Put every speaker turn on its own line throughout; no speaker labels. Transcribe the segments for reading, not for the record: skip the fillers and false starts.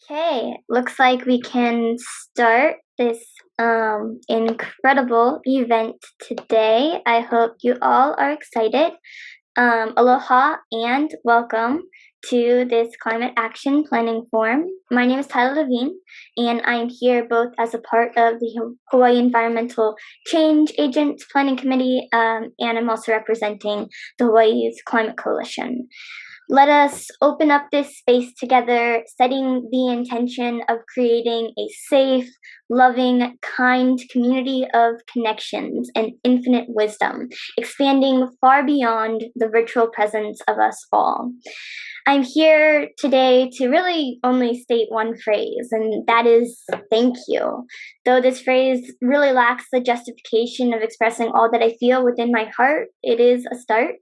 Okay, looks like we can start this incredible event today. I hope you all are excited. Aloha and welcome to this Climate Action Planning Forum. My name is Tyler Levine, and I'm here both as a part of the Hawaii Environmental Change Agents Planning Committee, and I'm also representing the Hawaii Youth Climate Coalition. Let us open up this space together, setting the intention of creating a safe, loving, kind community of connections and infinite wisdom, expanding far beyond the virtual presence of us all. I'm here today to really only state one phrase, and that is thank you. Though this phrase really lacks the justification of expressing all that I feel within my heart, it is a start.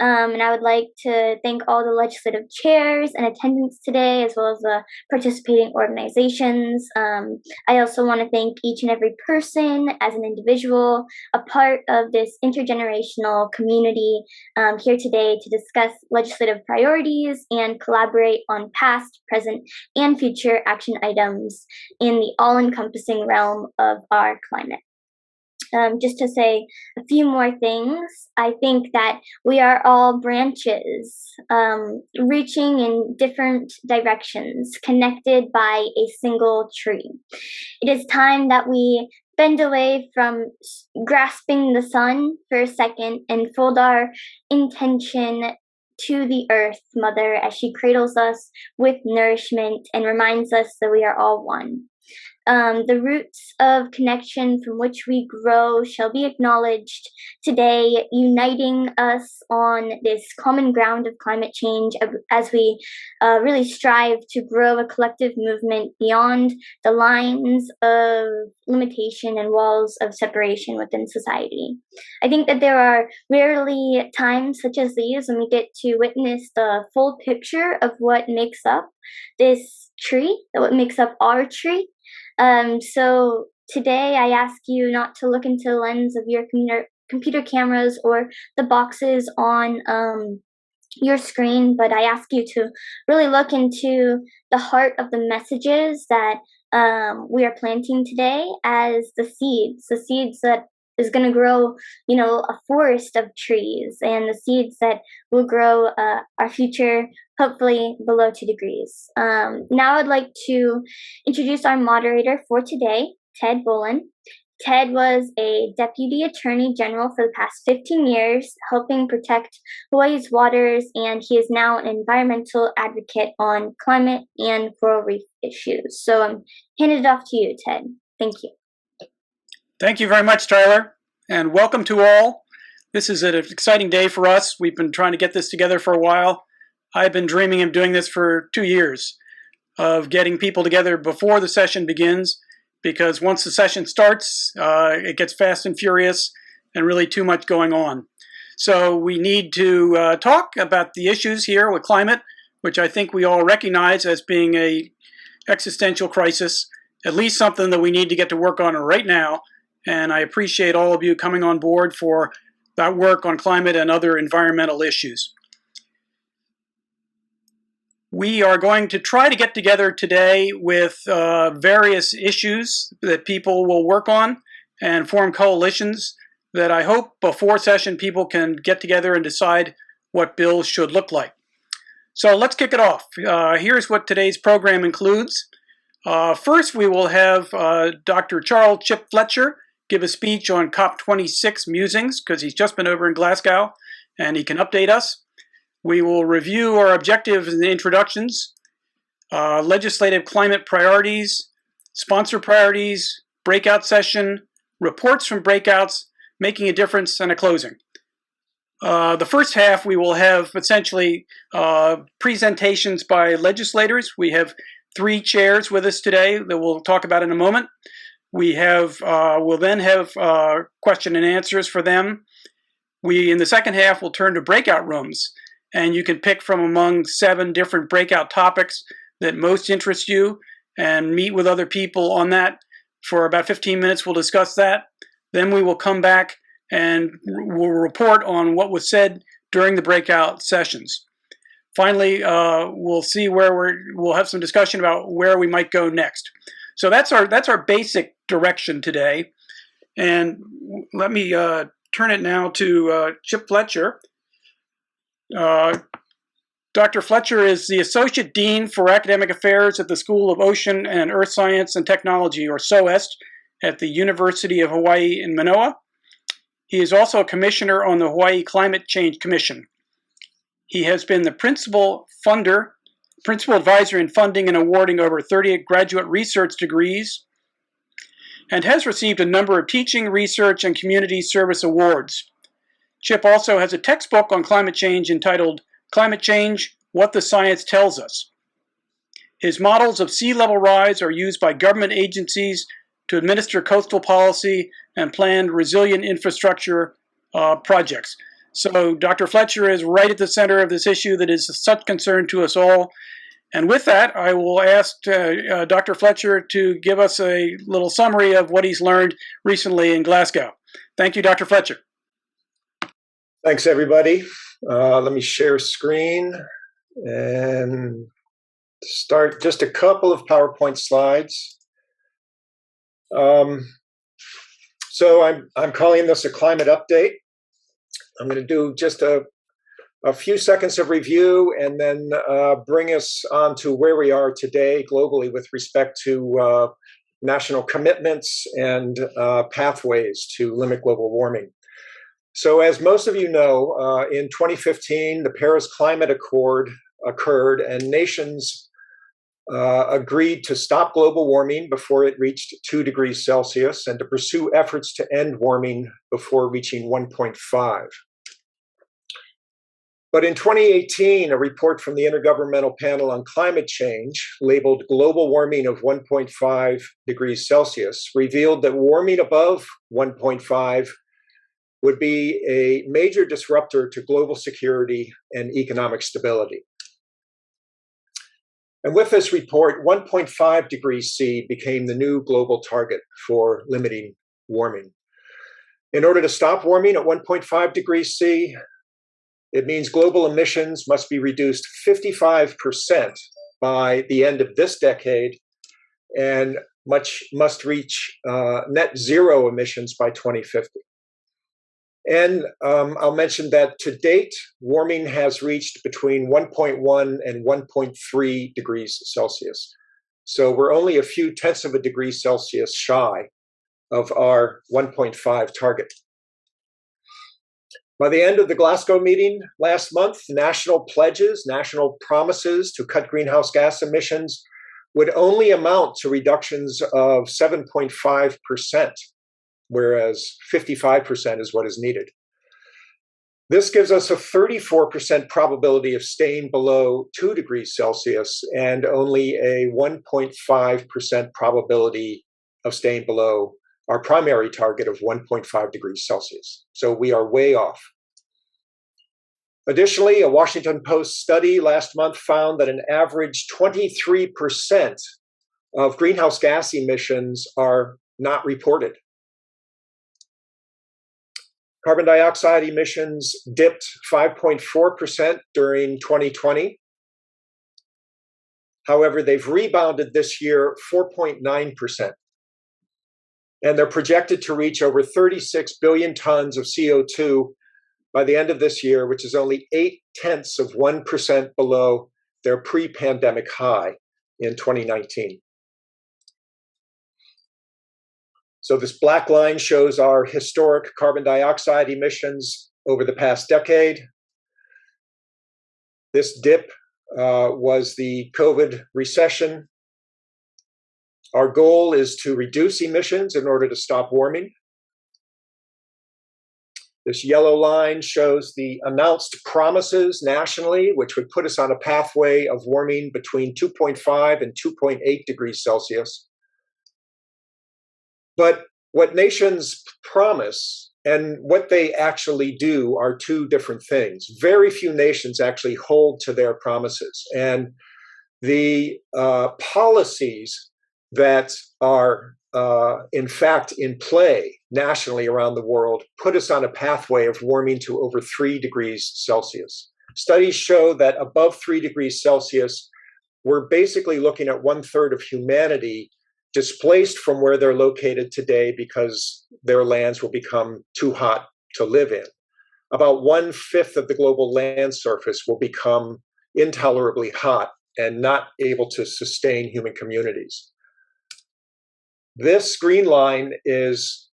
And I would like to thank all the legislative chairs and attendants today, as well as the participating organizations. I also want to thank each and every person as an individual, a part of this intergenerational community here today to discuss legislative priorities and collaborate on past, present, and future action items in the all-encompassing realm of our climate. Just to say a few more things, I think that we are all branches reaching in different directions, connected by a single tree. It is time that we bend away from grasping the sun for a second and fold our intention to the earth mother as she cradles us with nourishment and reminds us that we are all one. The roots of connection from which we grow shall be acknowledged today, uniting us on this common ground of climate change as we really strive to grow a collective movement beyond the lines of limitation and walls of separation within society. I think that there are rarely times such as these when we get to witness the full picture of what makes up this tree, what makes up our tree. So today I ask you not to look into the lens of your computer cameras or the boxes on your screen, but I ask you to really look into the heart of the messages that we are planting today as the seeds that is going to grow, a forest of trees, and the seeds that will grow our future, hopefully below 2 degrees. Now I'd like to introduce our moderator for today, Ted Bohlen. Ted was a Deputy Attorney General for the past 15 years, helping protect Hawaii's waters, and he is now an environmental advocate on climate and coral reef issues. So I'm handing it off to you, Ted. Thank you.
Thank you very much, Tyler, and welcome to all. This is an exciting day for us. We've been trying to get this together for a while. I've been dreaming of doing this for 2 years, of getting people together before the session begins, because once the session starts, it gets fast and furious and really too much going on. So we need to talk about the issues here with climate, which I think we all recognize as being an existential crisis, at least something that we need to get to work on right now. And I appreciate all of you coming on board for that work on climate and other environmental issues. We are going to try to get together today with various issues that people will work on and form coalitions that I hope before session people can get together and decide what bills should look like. So let's kick it off. Here's what today's program includes. First, we will have Dr. Charles Chip Fletcher give a speech on COP26 Musings, because he's just been over in Glasgow and he can update us. We will review our objectives and introductions, legislative climate priorities, sponsor priorities, breakout session, reports from breakouts, making a difference, and a closing. The first half, we will have essentially presentations by legislators. We have 3 chairs with us today that we'll talk about in a moment. We have, we'll then have question and answers for them. In the second half, we'll turn to breakout rooms, and you can pick from among 7 different breakout topics that most interest you and meet with other people on that. For about 15 minutes, we'll discuss that. Then we will come back and we'll report on what was said during the breakout sessions. finally, we'll see where we'll have some discussion about where we might go next. So that's our basic direction today. And let me turn it now to Chip Fletcher. Dr. Fletcher is the Associate Dean for Academic Affairs at the School of Ocean and Earth Science and Technology, or SOEST, at the University of Hawaii in Manoa. He is also a commissioner on the Hawaii Climate Change Commission. He has been the principal advisor in funding and awarding over 30 graduate research degrees, and has received a number of teaching, research, and community service awards. Chip also has a textbook on climate change entitled Climate Change, What the Science Tells Us. His models of sea level rise are used by government agencies to administer coastal policy and plan resilient infrastructure projects. So Dr. Fletcher is right at the center of this issue that is such concern to us all. And with that, I will ask Dr. Fletcher to give us a little summary of what he's learned recently in Glasgow. Thank you, Dr. Fletcher.
Thanks, everybody. Let me share screen and start just a couple of PowerPoint slides. So I'm calling this a climate update. I'm going to do just a few seconds of review and then bring us on to where we are today globally with respect to national commitments and pathways to limit global warming. So as most of you know, in 2015, the Paris Climate Accord occurred and nations agreed to stop global warming before it reached 2 degrees Celsius and to pursue efforts to end warming before reaching 1.5. But in 2018, a report from the Intergovernmental Panel on Climate Change, labeled Global Warming of 1.5 degrees Celsius, revealed that warming above 1.5 would be a major disruptor to global security and economic stability. And with this report, 1.5 degrees C became the new global target for limiting warming. In order to stop warming at 1.5 degrees C, it means global emissions must be reduced 55% by the end of this decade and must reach net zero emissions by 2050. And I'll mention that to date, warming has reached between 1.1 and 1.3 degrees Celsius. So we're only a few tenths of a degree Celsius shy of our 1.5 target. By the end of the Glasgow meeting last month, national pledges, national promises to cut greenhouse gas emissions would only amount to reductions of 7.5%. Whereas 55% is what is needed. This gives us a 34% probability of staying below 2 degrees Celsius and only a 1.5% probability of staying below our primary target of 1.5 degrees Celsius. So we are way off. Additionally, a Washington Post study last month found that an average 23% of greenhouse gas emissions are not reported. Carbon dioxide emissions dipped 5.4% during 2020. However, they've rebounded this year 4.9%. And they're projected to reach over 36 billion tons of CO2 by the end of this year, which is only 0.8% below their pre-pandemic high in 2019. So this black line shows our historic carbon dioxide emissions over the past decade. This dip was the COVID recession. Our goal is to reduce emissions in order to stop warming. This yellow line shows the announced promises nationally, which would put us on a pathway of warming between 2.5 and 2.8 degrees Celsius. But what nations promise and what they actually do are two different things. Very few nations actually hold to their promises. And the policies that are in fact in play nationally around the world put us on a pathway of warming to over 3 degrees Celsius. Studies show that above 3 degrees Celsius, we're basically looking at 1/3 of humanity displaced from where they're located today because their lands will become too hot to live in. About 1/5 of the global land surface will become intolerably hot and not able to sustain human communities. This green line is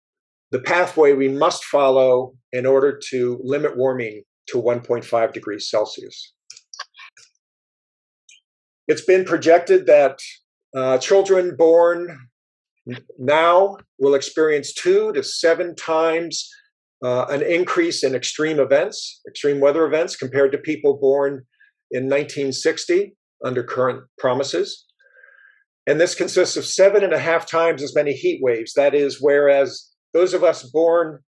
the pathway we must follow in order to limit warming to 1.5 degrees Celsius. It's been projected that children born now will experience 2 to 7 times an increase in extreme weather events, compared to people born in 1960 under current promises. And this consists of 7.5 times as many heat waves. That is, whereas those of us born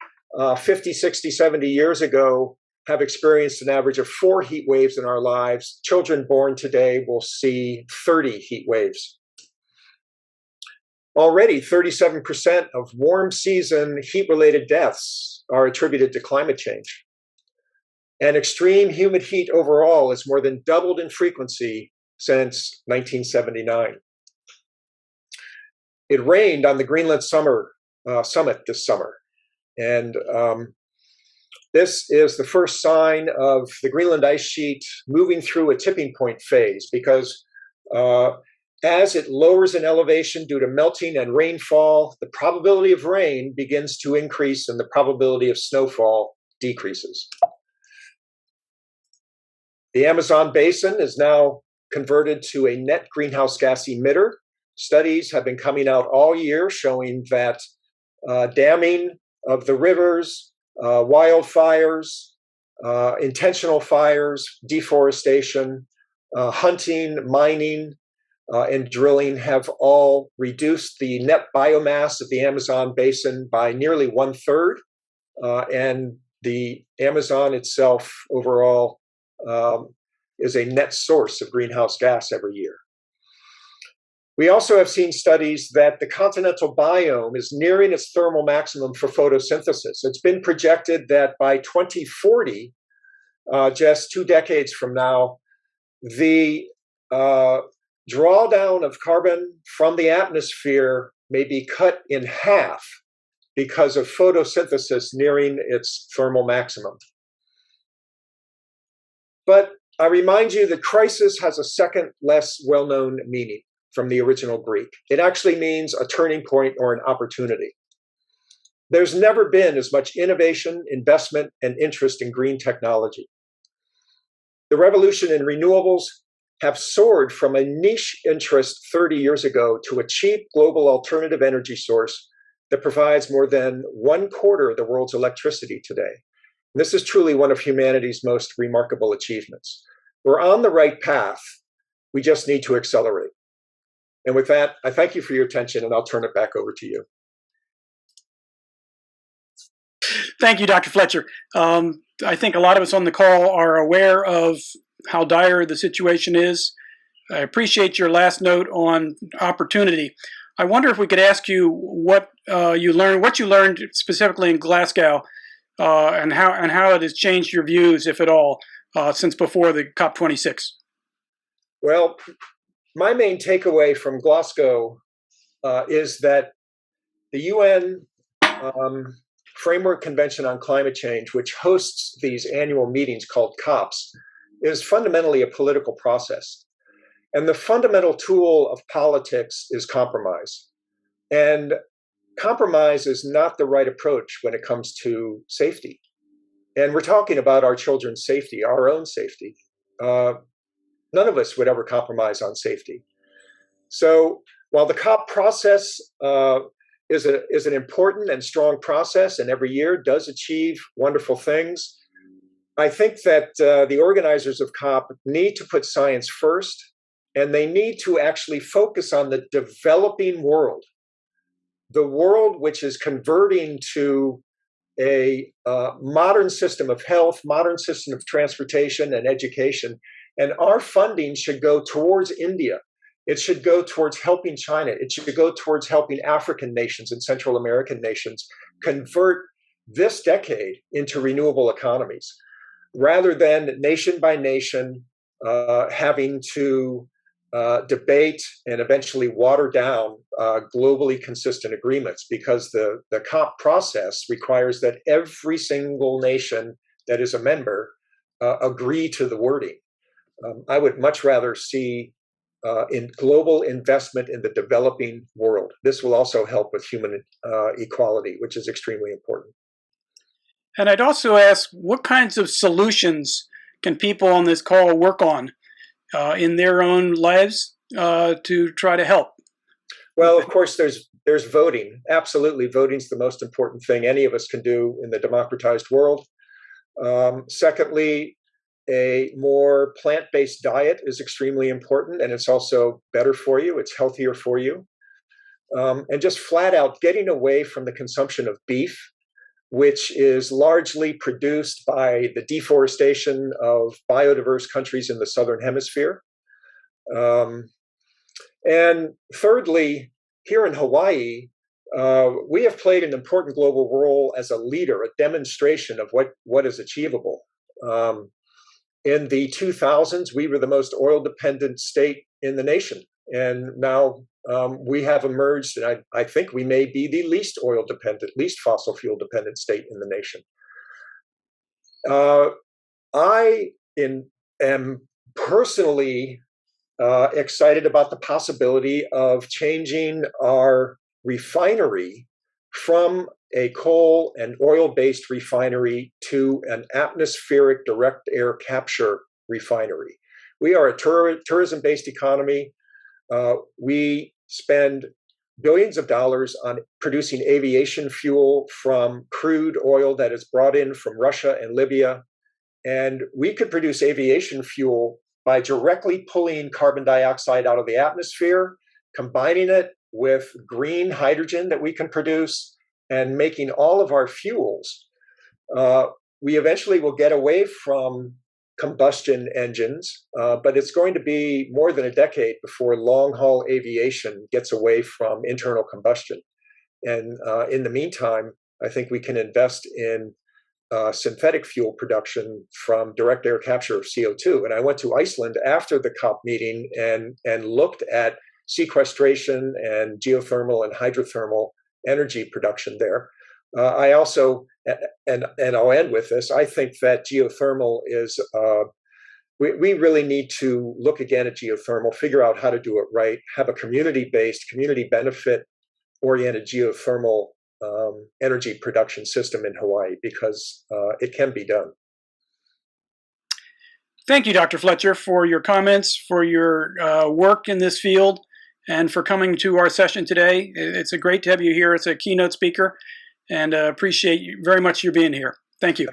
50, 60, 70 years ago have experienced an average of 4 heat waves in our lives, children born today will see 30 heat waves. Already, 37% of warm season heat-related deaths are attributed to climate change. And extreme humid heat overall has more than doubled in frequency since 1979. It rained on the Greenland summit this summer. And this is the first sign of the Greenland ice sheet moving through a tipping point phase, because as it lowers in elevation due to melting and rainfall, the probability of rain begins to increase and the probability of snowfall decreases. The Amazon basin is now converted to a net greenhouse gas emitter. Studies have been coming out all year showing that damming of the rivers, wildfires, intentional fires, deforestation, hunting, mining, and drilling have all reduced the net biomass of the Amazon basin by nearly 1/3. And the Amazon itself overall is a net source of greenhouse gas every year. We also have seen studies that the continental biome is nearing its thermal maximum for photosynthesis. It's been projected that by 2040, just 2 decades from now, the drawdown of carbon from the atmosphere may be cut in half because of photosynthesis nearing its thermal maximum. But I remind you that crisis has a second, less well-known meaning from the original Greek. It actually means a turning point or an opportunity. There's never been as much innovation, investment, and interest in green technology. The revolution in renewables have soared from a niche interest 30 years ago to a cheap global alternative energy source that provides more than 1/4 of the world's electricity today. And this is truly one of humanity's most remarkable achievements. We're on the right path. We just need to accelerate. And with that, I thank you for your attention, and I'll turn it back over to you.
Thank you, Dr. Fletcher. I think a lot of us on the call are aware of how dire the situation is. I appreciate your last note on opportunity. I wonder if we could ask you what you learned specifically in Glasgow, and how it has changed your views, if at all, since before the COP26.
Well, my main takeaway from Glasgow is that the UN Framework Convention on Climate Change, which hosts these annual meetings called COPs, is fundamentally a political process. And the fundamental tool of politics is compromise. And compromise is not the right approach when it comes to safety. And we're talking about our children's safety, our own safety. None of us would ever compromise on safety. So while the COP process is an important and strong process, and every year does achieve wonderful things, I think that the organizers of COP need to put science first, and they need to actually focus on the developing world, the world which is converting to a modern system of health, modern system of transportation and education. And our funding should go towards India. It should go towards helping China. It should go towards helping African nations and Central American nations convert this decade into renewable economies. rather than nation by nation having to debate and eventually water down globally consistent agreements, because the COP process requires that every single nation that is a member agree to the wording. I would much rather see in global investment in the developing world. This will also help with human equality, which is extremely important.
And I'd also ask, what kinds of solutions can people on this call work on in their own lives to try to help?
Well, of course, there's voting. Absolutely, voting's the most important thing any of us can do in the democratized world. Secondly, a more plant-based diet is extremely important, and it's also better for you. It's healthier for you. And just flat out getting away from the consumption of beef, which is largely produced by the deforestation of biodiverse countries in the Southern Hemisphere. And thirdly, here in Hawaii, we have played an important global role as a leader, a demonstration of what is achievable. In the 2000s, we were the most oil-dependent state in the nation. And now we have emerged, and I think we may be the least oil-dependent, least fossil fuel-dependent state in the nation. I am personally excited about the possibility of changing our refinery from a coal and oil-based refinery to an atmospheric direct air capture refinery. We are a tourism-based economy. We spend billions of dollars on producing aviation fuel from crude oil that is brought in from Russia and Libya. And we could produce aviation fuel by directly pulling carbon dioxide out of the atmosphere, combining it with green hydrogen that we can produce, and making all of our fuels. We eventually will get away from combustion engines, but it's going to be more than a decade before long-haul aviation gets away from internal combustion. And in the meantime, I think we can invest in synthetic fuel production from direct air capture of CO2. And I went to Iceland after the COP meeting and looked at sequestration and geothermal and hydrothermal energy production there. I also, and I'll end with this, I think that geothermal is, we really need to look again at geothermal, figure out how to do it right, have a community-based, community benefit-oriented geothermal energy production system in Hawaii, because it can be done.
Thank you, Dr. Fletcher, for your comments, for your work in this field, and for coming to our session today. It's great to have you here as a keynote speaker, and appreciate you very much your being here. Thank you.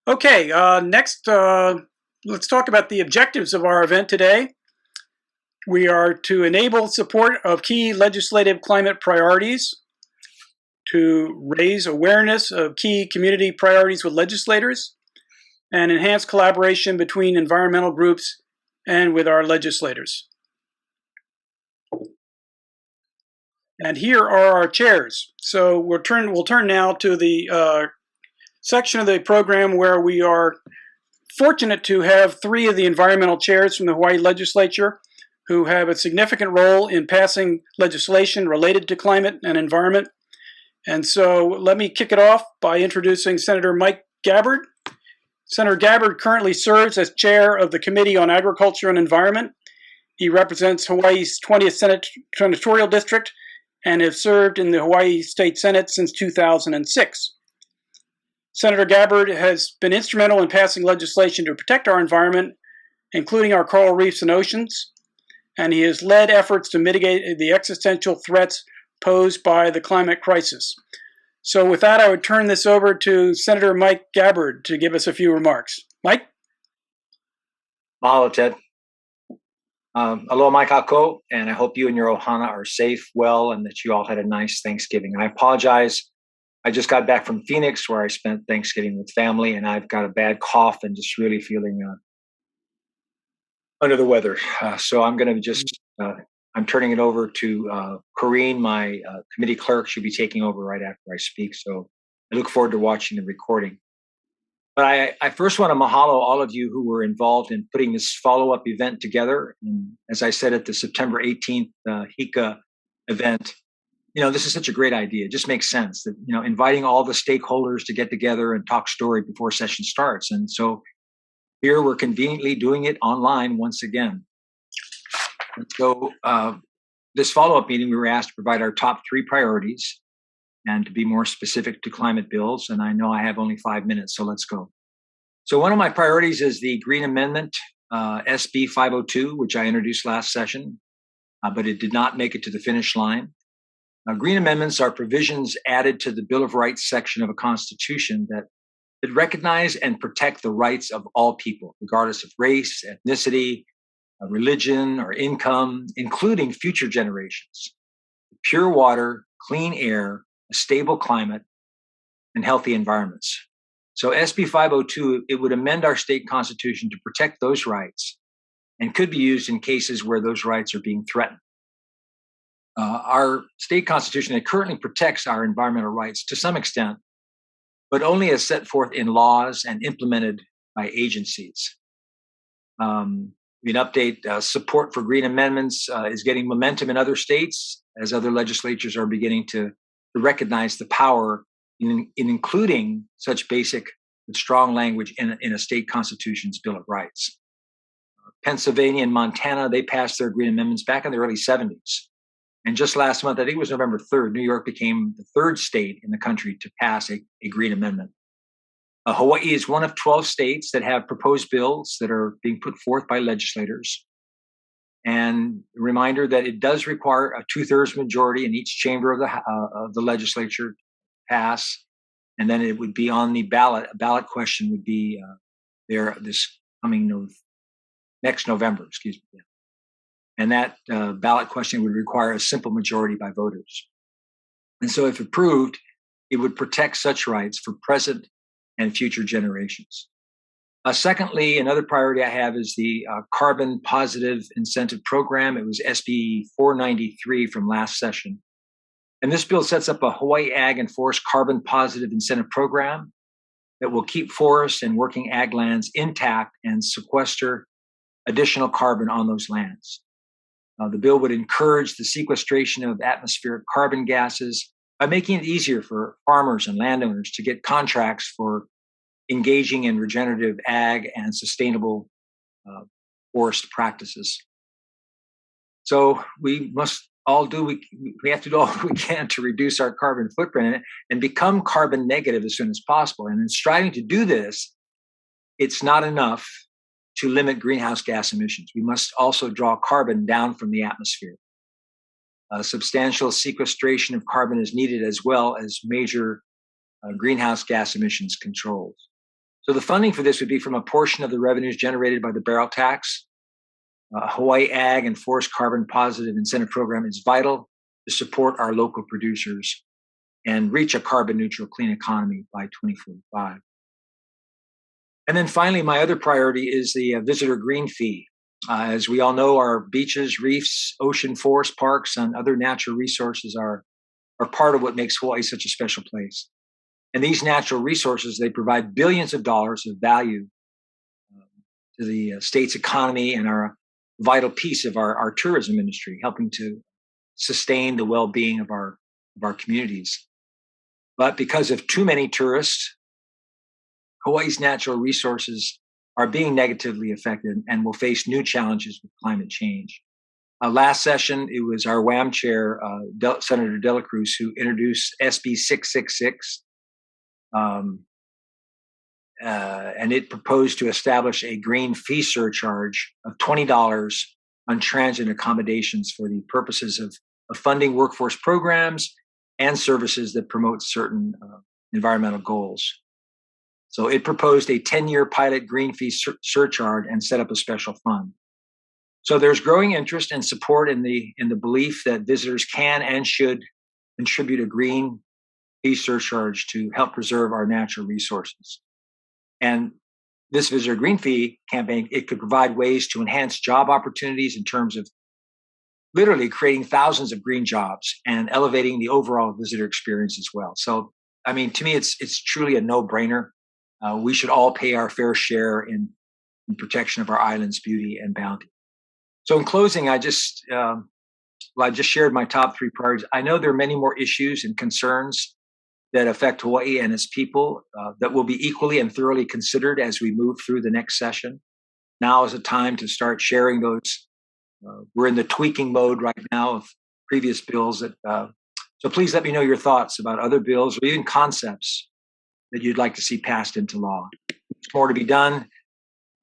Okay, next, let's talk about the objectives of our event today. We are to enable support of key legislative climate priorities, to raise awareness of key community priorities with legislators, and enhance collaboration between environmental groups and with our legislators. And here are our chairs. So we'll turn now to the section of the program where we are fortunate to have 3 of the environmental chairs from the Hawaii legislature who have a significant role in passing legislation related to climate and environment. And so let me kick it off by introducing Senator Mike Gabbard. Senator Gabbard currently serves as chair of the Committee on Agriculture and Environment. He represents Hawaii's 20th Senatorial District and has served in the Hawaii State Senate since 2006. Senator Gabbard has been instrumental in passing legislation to protect our environment, including our coral reefs and oceans, and he has led efforts to mitigate the existential threats posed by the climate crisis. So with that, I would turn this over to Senator Mike Gabbard to give us a few remarks. Mike?
Mahalo, Ted. Aloha mai kako, and I hope you and your ohana are safe, well, and that you all had a nice Thanksgiving. I apologize. I just got back from Phoenix where I spent Thanksgiving with family, and I've got a bad cough and just really feeling under the weather. So I'm going to just, I'm turning it over to Corrine, my committee clerk. She'll be taking over right after I speak. So I look forward to watching the recording. But I first want to mahalo all of you who were involved in putting this follow-up event together. And as I said at the September 18th HICA event, this is such a great idea. It just makes sense that, inviting all the stakeholders to get together and talk story before session starts. And so here we're conveniently doing it online once again. And so this follow-up meeting, we were asked to provide our top 3 priorities and to be more specific to climate bills. And I know I have only 5 minutes, so let's go. So one of my priorities is the Green Amendment, SB 502, which I introduced last session, but it did not make it to the finish line. Green amendments are provisions added to the Bill of Rights section of a constitution that recognize and protect the rights of all people, regardless of race, ethnicity, religion, or income, including future generations. Pure water, clean air, a stable climate, and healthy environments. So SB 502, it would amend our state constitution to protect those rights and could be used in cases where those rights are being threatened. Our state constitution, it currently protects our environmental rights to some extent, but only as set forth in laws and implemented by agencies. An update, support for green amendments is getting momentum in other states as other legislatures are beginning to recognize the power in including such basic and strong language in a state constitution's Bill of Rights. Pennsylvania and Montana, they passed their green amendments back in the early 70s. And just last month, I think it was November 3rd, New York became the 3rd state in the country to pass a green amendment. Hawaii is one of 12 states that have proposed bills that are being put forth by legislators. And a reminder that it does require a 2/3 majority in each chamber of the legislature to pass. And then it would be on the ballot. A ballot question would be there this coming next November, excuse me. And that ballot question would require a simple majority by voters. And so if approved, it would protect such rights for present and future generations. Secondly, another priority I have is the Carbon Positive Incentive Program. It was SB 493 from last session. And this bill sets up a Hawaii Ag and Forest Carbon Positive Incentive Program that will keep forests and working ag lands intact and sequester additional carbon on those lands. The bill would encourage the sequestration of atmospheric carbon gases by making it easier for farmers and landowners to get contracts for engaging in regenerative ag and sustainable forest practices. So we must all we have to do all we can to reduce our carbon footprint and become carbon negative as soon as possible. And in striving to do this, it's not enough to limit greenhouse gas emissions. We must also draw carbon down from the atmosphere. Substantial sequestration of carbon is needed as well as major greenhouse gas emissions controls. So the funding for this would be from a portion of the revenues generated by the barrel tax. Hawaii Ag and Forest Carbon Positive Incentive Program is vital to support our local producers and reach a carbon neutral clean economy by 2045. And then finally, my other priority is the visitor green fee. As we all know, our beaches, reefs, ocean forest parks, and other natural resources are part of what makes Hawaii such a special place. And these natural resources, they provide billions of dollars of value to the state's economy and are a vital piece of our tourism industry, helping to sustain the well-being of our communities. But because of too many tourists, Hawaii's natural resources are being negatively affected and will face new challenges with climate change. Last session, it was our WAM chair, Senator Dela Cruz, who introduced SB 666, and it proposed to establish a green fee surcharge of $20 on transit accommodations for the purposes of funding workforce programs and services that promote certain environmental goals. So it proposed a 10-year pilot green fee surcharge and set up a special fund. So there's growing interest and support in the belief that visitors can and should contribute a green fee surcharge to help preserve our natural resources. And this visitor green fee campaign, it could provide ways to enhance job opportunities in terms of literally creating thousands of green jobs and elevating the overall visitor experience as well. So, I mean, to me, it's truly a no-brainer. we should all pay our fair share in protection of our island's beauty and bounty. So in closing, I just shared my top 3 priorities. I know there are many more issues and concerns that affect Hawaii and its people that will be equally and thoroughly considered as we move through the next session. Now is the time to start sharing those. We're in the tweaking mode right now of previous bills. So please let me know your thoughts about other bills or even concepts that you'd like to see passed into law. There's more to be done.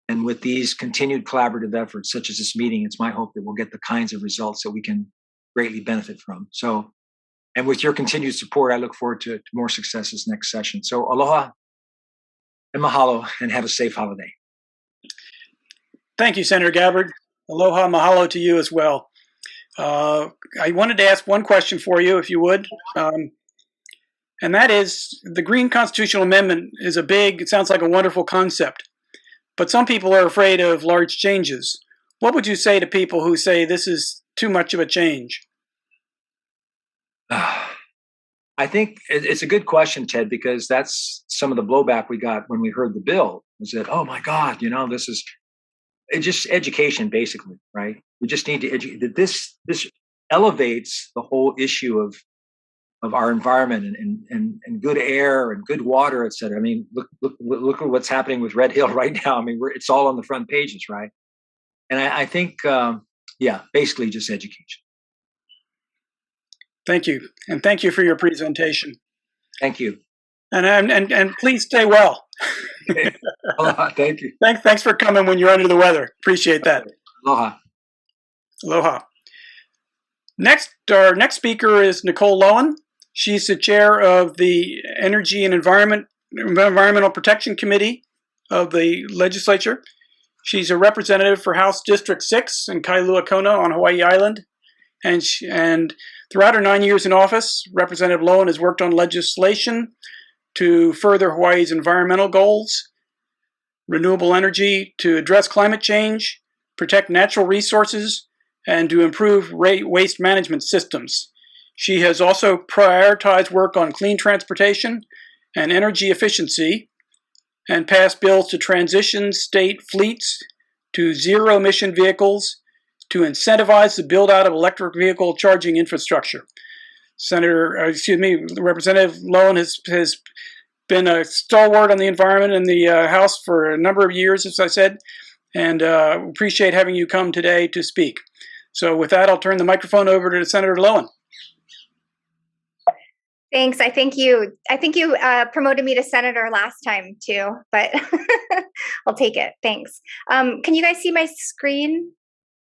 And with these continued collaborative efforts, such as this meeting, it's my hope that we'll get the kinds of results that we can greatly benefit from. So, and with your continued support, I look forward to more successes next session. So aloha and mahalo, and have a safe holiday.
Thank you, Senator Gabbard. Aloha, mahalo to you as well. I wanted to ask one question for you, if you would. And that is, the Green Constitutional Amendment is it sounds like a wonderful concept. But some people are afraid of large changes. What would you say to people who say this is too much of a change?
I think it's a good question, Ted, because that's some of the blowback we got when we heard the bill. Was that, oh my God, this is just education, basically, right? We just need to educate. This elevates the whole issue of our environment and good air and good water, et cetera. I mean, look at what's happening with Red Hill right now. I mean, it's all on the front pages, right? And I think, basically just education.
Thank you, and thank you for your presentation.
Thank you,
and please stay well.
Aloha, thank you.
Thanks for coming when you're under the weather. Appreciate that.
Aloha.
Aloha. Our next speaker is Nicole Lowen. She's the chair of the Energy and Environmental Protection Committee of the legislature. She's a representative for House District 6 in Kailua Kona on Hawaii Island. And throughout her 9 years in office, Representative Lowen has worked on legislation to further Hawaii's environmental goals, renewable energy to address climate change, protect natural resources, and to improve waste management systems. She has also prioritized work on clean transportation and energy efficiency and passed bills to transition state fleets to zero-emission vehicles to incentivize the build-out of electric vehicle charging infrastructure. Representative Lowen has been a stalwart on the environment in the House for a number of years, as I said, and appreciate having you come today to speak. So with that, I'll turn the microphone over to Senator Lowen.
Thanks. I think you promoted me to senator last time too, but I'll take it. Thanks. Can you guys see my screen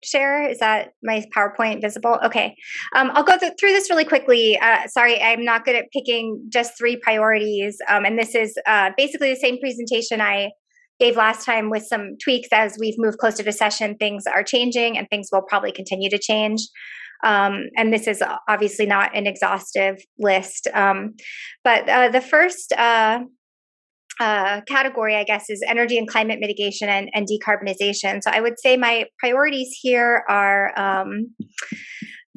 share? Is that my PowerPoint visible? Okay. I'll go through this really quickly. Sorry, I'm not good at picking just 3 priorities. And this is basically the same presentation I gave last time with some tweaks. As we've moved closer to session, things are changing and things will probably continue to change. And this is obviously not an exhaustive list. But the first category, I guess, is energy and climate mitigation and decarbonization. So I would say my priorities here are,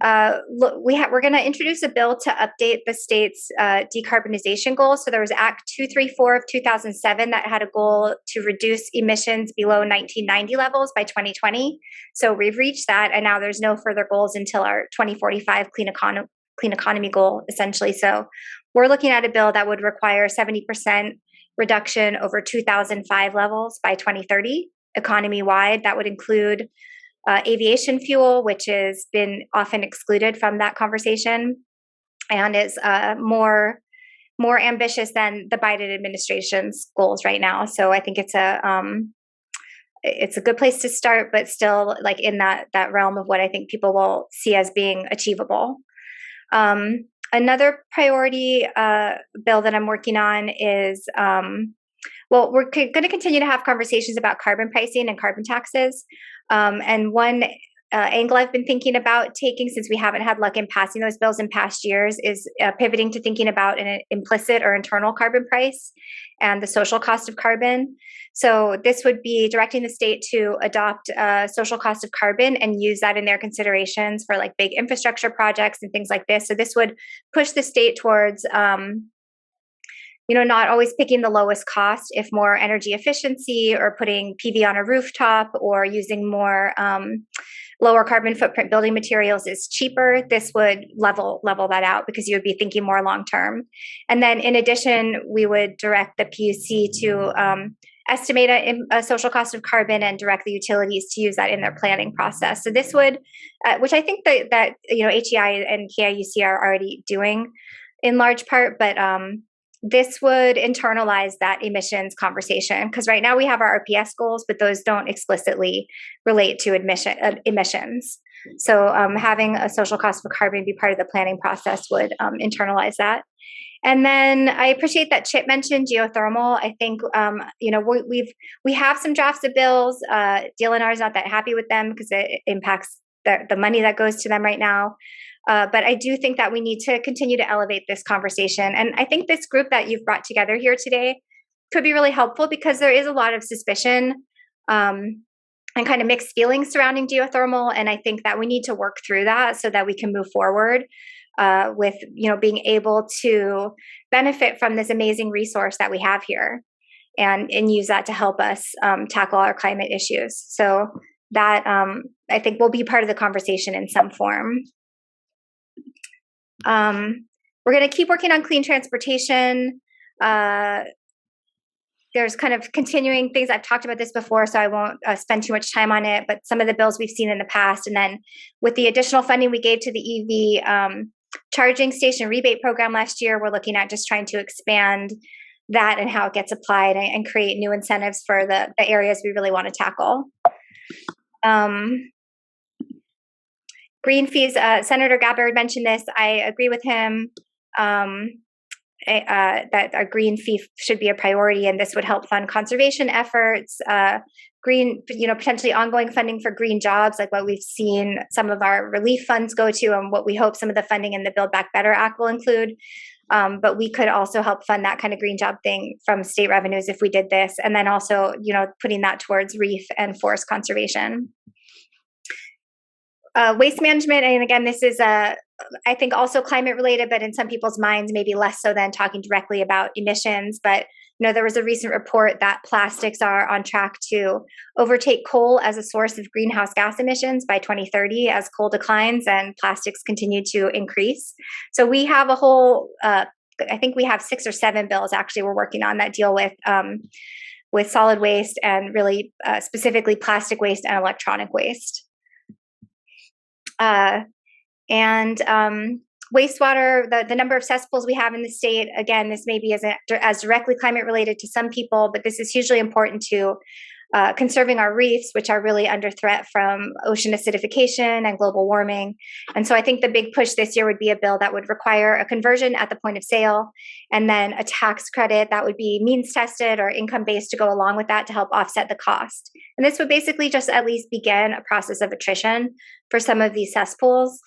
we're going to introduce a bill to update the state's decarbonization goals. So there was Act 234 of 2007 that had a goal to reduce emissions below 1990 levels by 2020. So we've reached that, and now there's no further goals until our 2045 clean economy goal, essentially. So we're looking at a bill that would require 70% reduction over 2005 levels by 2030, economy-wide. That would include aviation fuel, which has been often excluded from that conversation and is more ambitious than the Biden administration's goals right now. So I think it's a good place to start, but still like in that realm of what I think people will see as being achievable. Another priority bill that I'm working on is, we're going to continue to have conversations about carbon pricing and carbon taxes. And one angle I've been thinking about taking, since we haven't had luck in passing those bills in past years, is pivoting to thinking about an implicit or internal carbon price and the social cost of carbon. So this would be directing the state to adopt a social cost of carbon and use that in their considerations for like big infrastructure projects and things like this. So this would push the state towards not always picking the lowest cost. If more energy efficiency or putting PV on a rooftop or using more lower carbon footprint building materials is cheaper, this would level that out because you would be thinking more long term. And then in addition, we would direct the PUC to estimate a social cost of carbon and direct the utilities to use that in their planning process. So this would, which I think that HEI and KIUC are already doing in large part, but this would internalize that emissions conversation, because right now we have our RPS goals, but those don't explicitly relate to emissions. So having a social cost of carbon be part of the planning process would internalize that. And then I appreciate that Chip mentioned geothermal. I think we have some drafts of bills. DLNR is not that happy with them because it impacts the money that goes to them right now. But I do think that we need to continue to elevate this conversation. And I think this group that you've brought together here today could be really helpful because there is a lot of suspicion and kind of mixed feelings surrounding geothermal. And I think that we need to work through that so that we can move forward with being able to benefit from this amazing resource that we have here and use that to help us tackle our climate issues. So that I think will be part of the conversation in some form. We're going to keep working on clean transportation. There's kind of continuing things. I've talked about this before, so I won't spend too much time on it, but some of the bills we've seen in the past. And then with the additional funding we gave to the EV charging station rebate program last year, we're looking at just trying to expand that and how it gets applied and create new incentives for the areas we really want to tackle. Green fees, Senator Gabbard mentioned this. I agree with him that a green fee should be a priority, and this would help fund conservation efforts, potentially ongoing funding for green jobs, like what we've seen some of our relief funds go to, and what we hope some of the funding in the Build Back Better Act will include. But we could also help fund that kind of green job thing from state revenues if we did this, and then also, putting that towards reef and forest conservation. Waste management, and again, this is I think also climate related, but in some people's minds, maybe less so than talking directly about emissions. But there was a recent report that plastics are on track to overtake coal as a source of greenhouse gas emissions by 2030 as coal declines and plastics continue to increase. So we have a whole, I think we have 6 or 7 bills actually we're working on that deal with solid waste and really specifically plastic waste and electronic waste. Wastewater, the number of cesspools we have in the state, again, this maybe isn't as directly climate related to some people, but this is hugely important to conserving our reefs, which are really under threat from ocean acidification and global warming. And so I think the big push this year would be a bill that would require a conversion at the point of sale, and then a tax credit that would be means tested or income based to go along with that to help offset the cost. And this would basically just at least begin a process of attrition for some of these cesspools.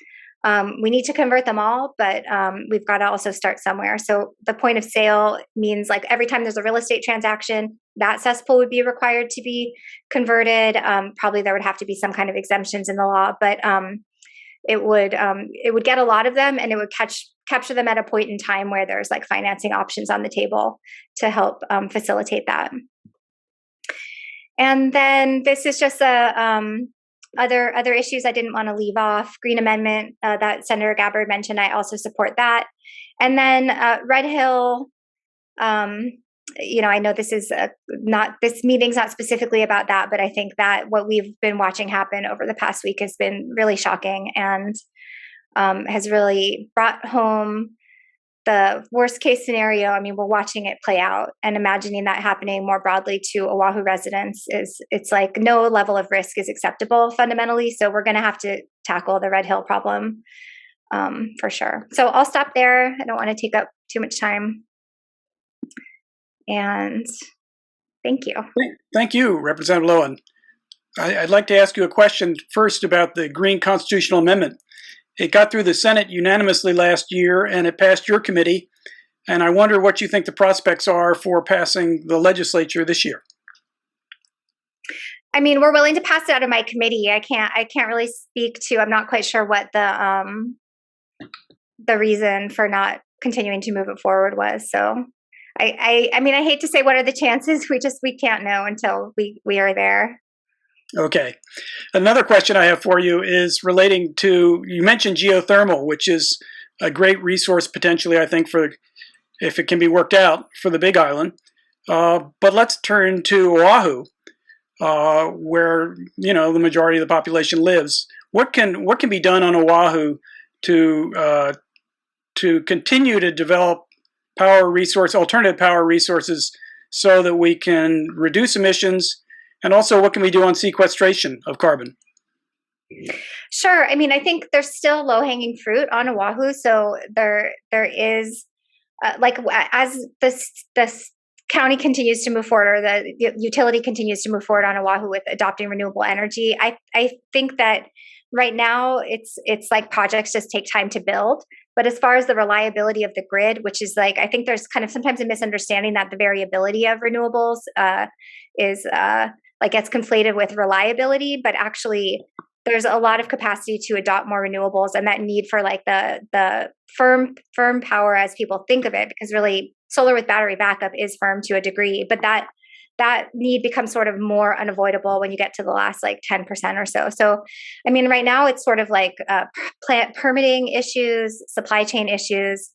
We need to convert them all, but we've got to also start somewhere. So the point of sale means like every time there's a real estate transaction, that cesspool would be required to be converted. Probably there would have to be some kind of exemptions in the law, but it would get a lot of them, and it would capture them at a point in time where there's like financing options on the table to help facilitate that. And then this is just other issues I didn't want to leave off. Green Amendment that Senator Gabbard mentioned, I also support that. And then Red Hill, I know this is this meeting's not specifically about that, but I think that what we've been watching happen over the past week has been really shocking and has really brought home the worst case scenario. I mean, we're watching it play out, and imagining that happening more broadly to Oahu residents it's like no level of risk is acceptable fundamentally. So we're going to have to tackle the Red Hill problem for sure. So I'll stop there. I don't want to take up too much time. And thank you.
Thank you, Representative Lowen. I'd like to ask you a question first about the Green Constitutional Amendment. It got through the Senate unanimously last year, and it passed your committee. And I wonder what you think the prospects are for passing the legislature this year.
I mean, we're willing to pass it out of my committee. I can't really speak to. I'm not quite sure what the reason for not continuing to move it forward was. So I mean, I hate to say what are the chances. We can't know until we are there.
Okay. Another question I have for you is relating to, you mentioned geothermal, which is a great resource potentially, I think, for if it can be worked out for the Big Island. But let's turn to Oahu, where the majority of the population lives. What can be done on Oahu to continue to develop alternative power resources, so that we can reduce emissions? And also, what can we do on sequestration of carbon?
Sure. I mean, I think there's still low-hanging fruit on Oahu. So there is, as this county continues to move forward, or the utility continues to move forward on Oahu with adopting renewable energy, I think that right now it's like projects just take time to build. But as far as the reliability of the grid, which is I think there's kind of sometimes a misunderstanding that the variability of renewables is gets conflated with reliability, but actually there's a lot of capacity to adopt more renewables, and that need for the firm power as people think of it, because really solar with battery backup is firm to a degree, but that need becomes sort of more unavoidable when you get to the last 10% or so. So, I mean, right now it's sort of plant permitting issues, supply chain issues,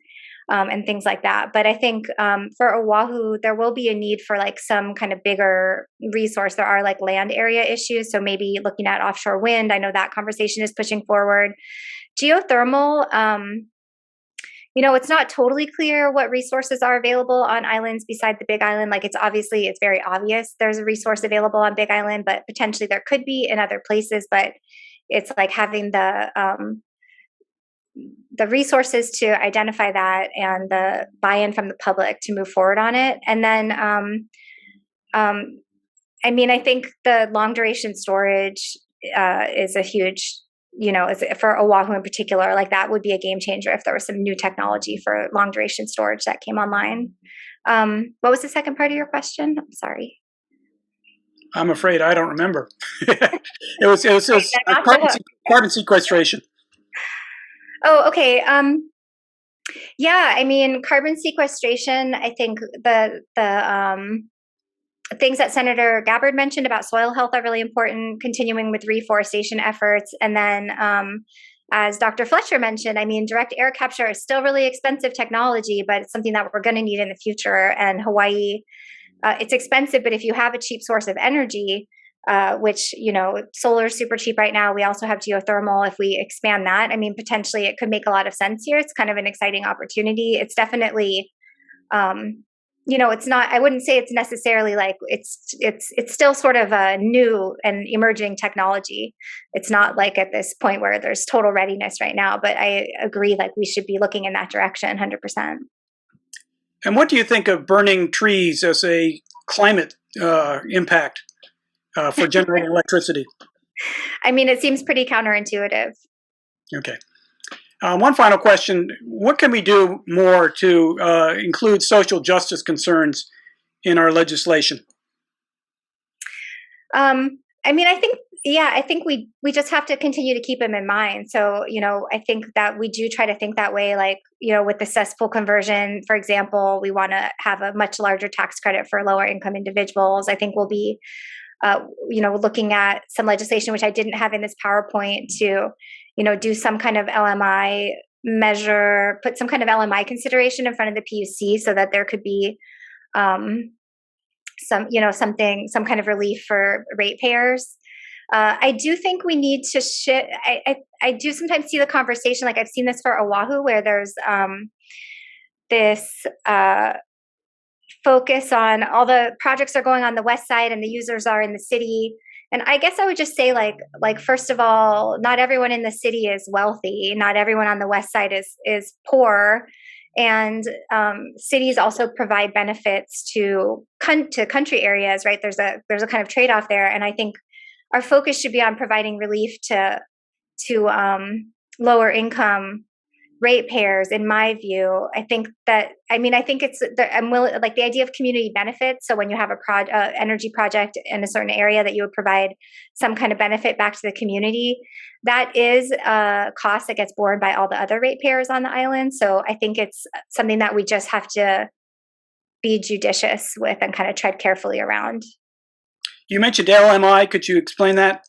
and things like that. But I think for Oahu, there will be a need for some kind of bigger resource. There are land area issues. So maybe looking at offshore wind, I know that conversation is pushing forward. Geothermal, it's not totally clear what resources are available on islands beside the Big Island. It's very obvious there's a resource available on Big Island, but potentially there could be in other places. But it's having the resources to identify that and the buy-in from the public to move forward on it. And then, I mean, I think the long duration storage is a huge, for Oahu in particular, that would be a game changer if there was some new technology for long duration storage that came online. What was the second part of your question? I'm sorry.
I'm afraid I don't remember. it was carbon sequestration.
Oh, okay. Yeah, I mean, carbon sequestration, I think the things that Senator Gabbard mentioned about soil health are really important, continuing with reforestation efforts. And then, as Dr. Fletcher mentioned, I mean, direct air capture is still really expensive technology, but it's something that we're going to need in the future. And Hawaii, it's expensive, but if you have a cheap source of energy, which, solar is super cheap right now. We also have geothermal. If we expand that, I mean, potentially it could make a lot of sense here. It's kind of an exciting opportunity. It's definitely, it's not, I wouldn't say it's necessarily it's still sort of a new and emerging technology. It's not at this point where there's total readiness right now, but I agree, we should be looking in that direction 100%.
And what do you think of burning trees as a climate impact? For generating electricity?
I mean, it seems pretty counterintuitive.
Okay. One final question. What can we do more to include social justice concerns in our legislation?
I mean, I think we just have to continue to keep them in mind. So, I think that we do try to think that way, with the cesspool conversion, for example, we want to have a much larger tax credit for lower income individuals. I think we'll be looking at some legislation, which I didn't have in this PowerPoint, to, do some kind of LMI measure, put some kind of LMI consideration in front of the PUC so that there could be some kind of relief for ratepayers. I do think we need to shift. I do sometimes see the conversation, I've seen this for Oahu, where there's this focus on all the projects are going on the west side and the users are in the city. And I guess I would just say, first of all, not everyone in the city is wealthy. Not everyone on the west side is poor. And cities also provide benefits to country areas, right? There's a kind of trade-off there. And I think our focus should be on providing relief to lower income ratepayers, in my view. I think it's the idea of community benefits. So when you have a energy project in a certain area, that you would provide some kind of benefit back to the community. That is a cost that gets borne by all the other ratepayers on the island. So I think it's something that we just have to be judicious with and kind of tread carefully around.
You mentioned LMI. Could you explain that?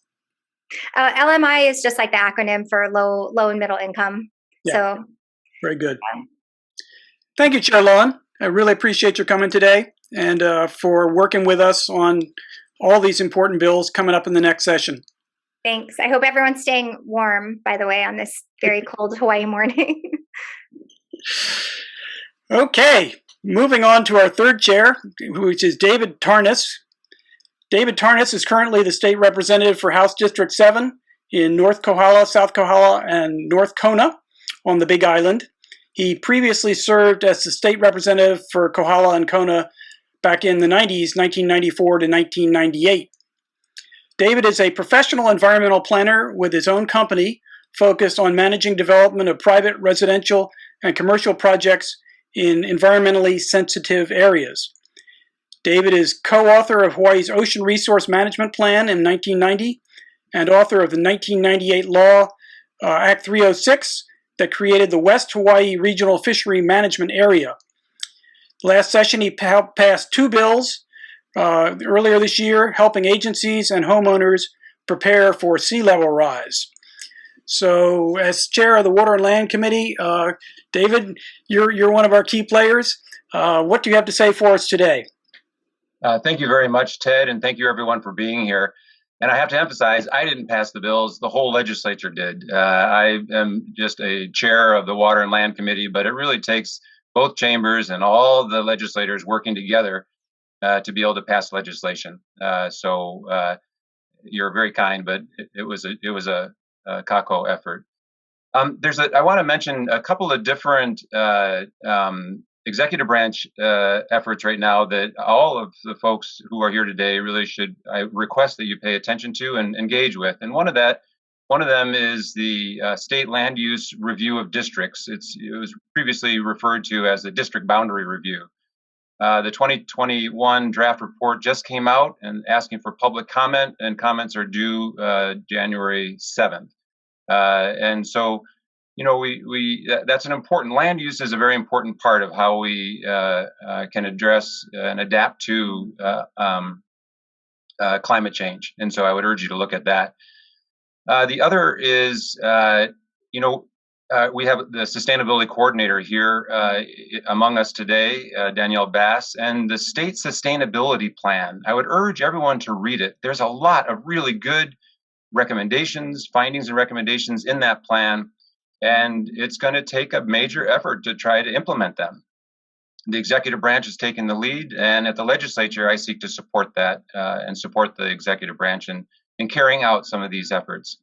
LMI is just like the acronym for low and middle income.
Yeah.
So
very good. Thank you, Chair Lowen. I really appreciate your coming today and for working with us on all these important bills coming up in the next session.
Thanks. I hope everyone's staying warm, by the way, on this very cold Hawaii morning.
Okay, moving on to our third chair, which is David Tarnas. David Tarnas is currently the state representative for House District 7 in North Kohala, South Kohala, and North Kona on the Big Island. He previously served as the state representative for Kohala and Kona back in the 90s, 1994 to 1998. David is a professional environmental planner with his own company focused on managing development of private, residential, and commercial projects in environmentally sensitive areas. David is co-author of Hawaii's Ocean Resource Management Plan in 1990 and author of the 1998 Law Act 306 that created the West Hawaii Regional Fishery Management Area. Last session, he passed two bills earlier this year, helping agencies and homeowners prepare for sea level rise. So, as chair of the Water and Land Committee, David, you're one of our key players. What do you have to say for us today?
Thank you very much, Ted, and thank you everyone for being here. And I have to emphasize, I didn't pass the bills, the whole legislature did. I am just a chair of the Water and Land Committee, but it really takes both chambers and all the legislators working together to be able to pass legislation. So you're very kind, but it was a kako effort. I want to mention a couple of different executive branch efforts right now that all of the folks who are here today really I request that you pay attention to and engage with. And one of them is the state land use review of districts. It was previously referred to as the district boundary review. The 2021 draft report just came out and asking for public comment, and comments are due January 7th. And so, that's an important, land use is a very important part of how we can address and adapt to climate change. And so I would urge you to look at that. The other is, we have the sustainability coordinator here among us today, Danielle Bass, and the state sustainability plan. I would urge everyone to read it. There's a lot of really good recommendations, findings and recommendations in that plan, and it's going to take a major effort to try to implement them. The executive branch is taking the lead, and at the legislature, I seek to support that and support the executive branch in carrying out some of these efforts.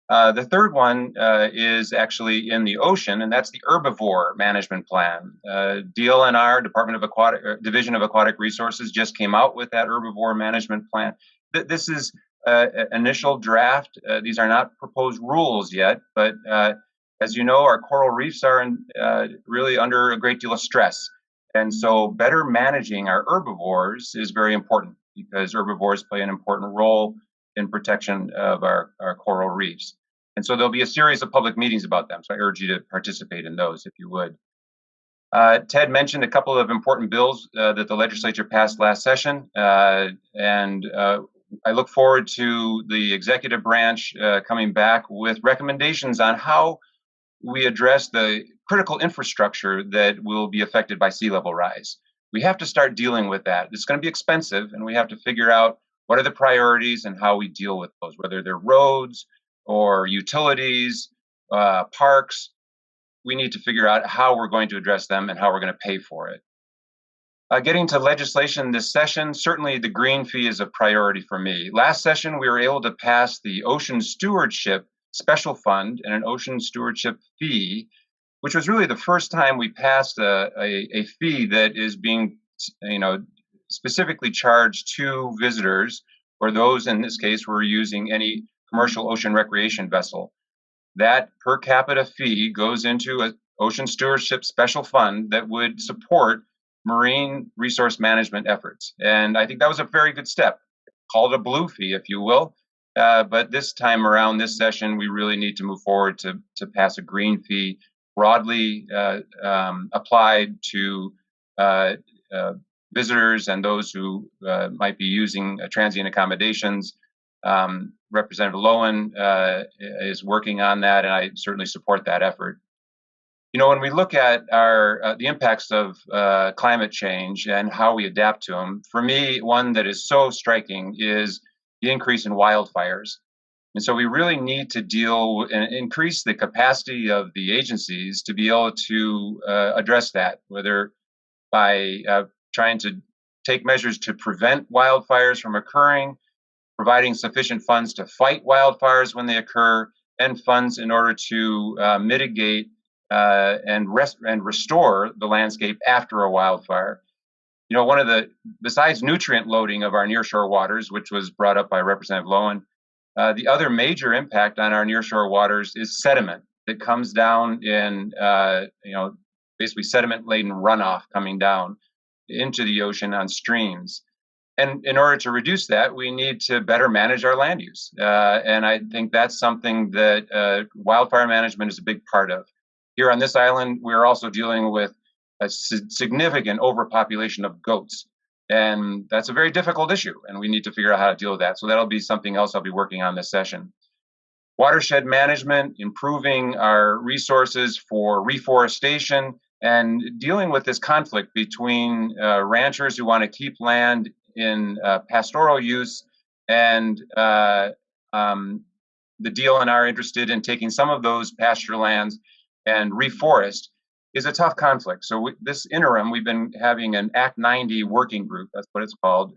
The third one is actually in the ocean, and that's the herbivore management plan. DLNR, Division of Aquatic Resources, just came out with that herbivore management plan. This is initial draft. These are not proposed rules yet, but as you know, our coral reefs are really under a great deal of stress. And so better managing our herbivores is very important because herbivores play an important role in protection of our coral reefs. And so there'll be a series of public meetings about them. So I urge you to participate in those if you would. Ted mentioned a couple of important bills that the legislature passed last session. And I look forward to the executive branch coming back with recommendations on how we address the critical infrastructure that will be affected by sea level rise. We have to start dealing with that. It's going to be expensive, and we have to figure out what are the priorities and how we deal with those, whether they're roads or utilities, parks. We need to figure out how we're going to address them and how we're going to pay for it. Getting to legislation this session, certainly the green fee is a priority for me. Last session, we were able to pass the Ocean Stewardship Special Fund and an Ocean Stewardship Fee, which was really the first time we passed a fee that is being, specifically charged to visitors, or those in this case who are using any commercial ocean recreation vessel. That per capita fee goes into an Ocean Stewardship Special Fund that would support marine resource management efforts. And I think that was a very good step. Call it a blue fee, if you will. But this time around, this session, we really need to move forward to pass a green fee broadly applied to visitors and those who might be using transient accommodations. Representative Lowen is working on that, and I certainly support that effort. You know, when we look at the impacts of climate change and how we adapt to them, for me, one that is so striking is the increase in wildfires. And so we really need to deal and increase the capacity of the agencies to be able to address that, whether by trying to take measures to prevent wildfires from occurring, providing sufficient funds to fight wildfires when they occur, and funds in order to mitigate and restore the landscape after a wildfire. You know, besides nutrient loading of our nearshore waters, which was brought up by Representative Lowen, the other major impact on our nearshore waters is sediment that comes down in, basically sediment-laden runoff coming down into the ocean on streams. And in order to reduce that, we need to better manage our land use. And I think that's something that wildfire management is a big part of. Here on this island, we're also dealing with a significant overpopulation of goats. And that's a very difficult issue, and we need to figure out how to deal with that. So that'll be something else I'll be working on this session. Watershed management, improving our resources for reforestation, and dealing with this conflict between ranchers who want to keep land in pastoral use and the DLNR interested in taking some of those pasture lands and reforest is a tough conflict. So this interim, we've been having an Act 90 working group, that's what it's called,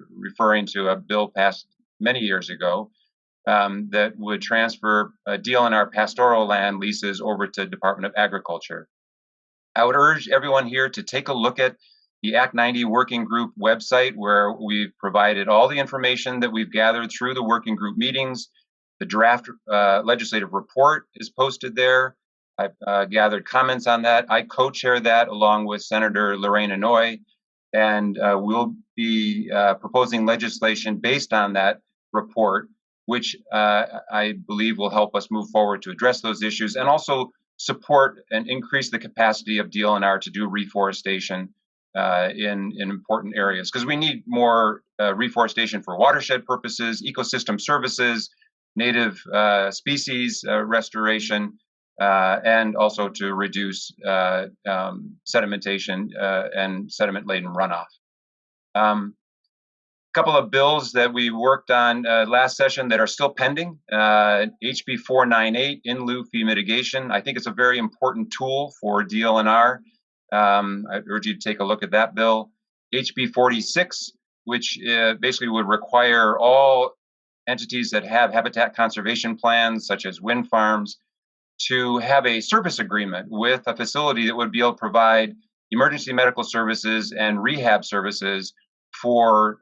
referring to a bill passed many years ago that would transfer DLNR pastoral land leases over to Department of Agriculture. I would urge everyone here to take a look at the Act 90 Working Group website, where we've provided all the information that we've gathered through the working group meetings. The draft legislative report is posted there. I've gathered comments on that. I co-chair that along with Senator Lorraine Inouye, and we'll be proposing legislation based on that report, which I believe will help us move forward to address those issues and also support and increase the capacity of DLNR to do reforestation in important areas, because we need more reforestation for watershed purposes, ecosystem services, native species restoration, and also to reduce sedimentation and sediment-laden runoff. A couple of bills that we worked on last session that are still pending. HB 498, in lieu fee mitigation. I think it's a very important tool for DLNR. I urge you to take a look at that bill. HB 46, which basically would require all entities that have habitat conservation plans, such as wind farms, to have a service agreement with a facility that would be able to provide emergency medical services and rehab services for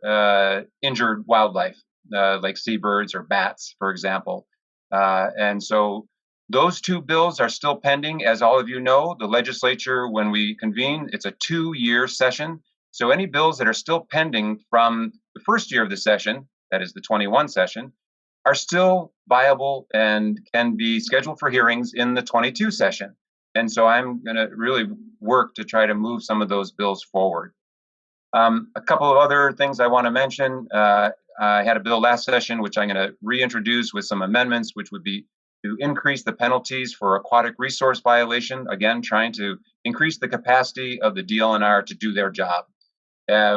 injured wildlife, like seabirds or bats, for example. And so those two bills are still pending. As all of you know, the legislature, when we convene, it's a 2-year session. So any bills that are still pending from the first year of the session, that is the 21 session, are still viable and can be scheduled for hearings in the 22 session. And so I'm going to really work to try to move some of those bills forward. A couple of other things I want to mention. I had a bill last session, which I'm going to reintroduce with some amendments, which would be to increase the penalties for aquatic resource violation, again, trying to increase the capacity of the DLNR to do their job.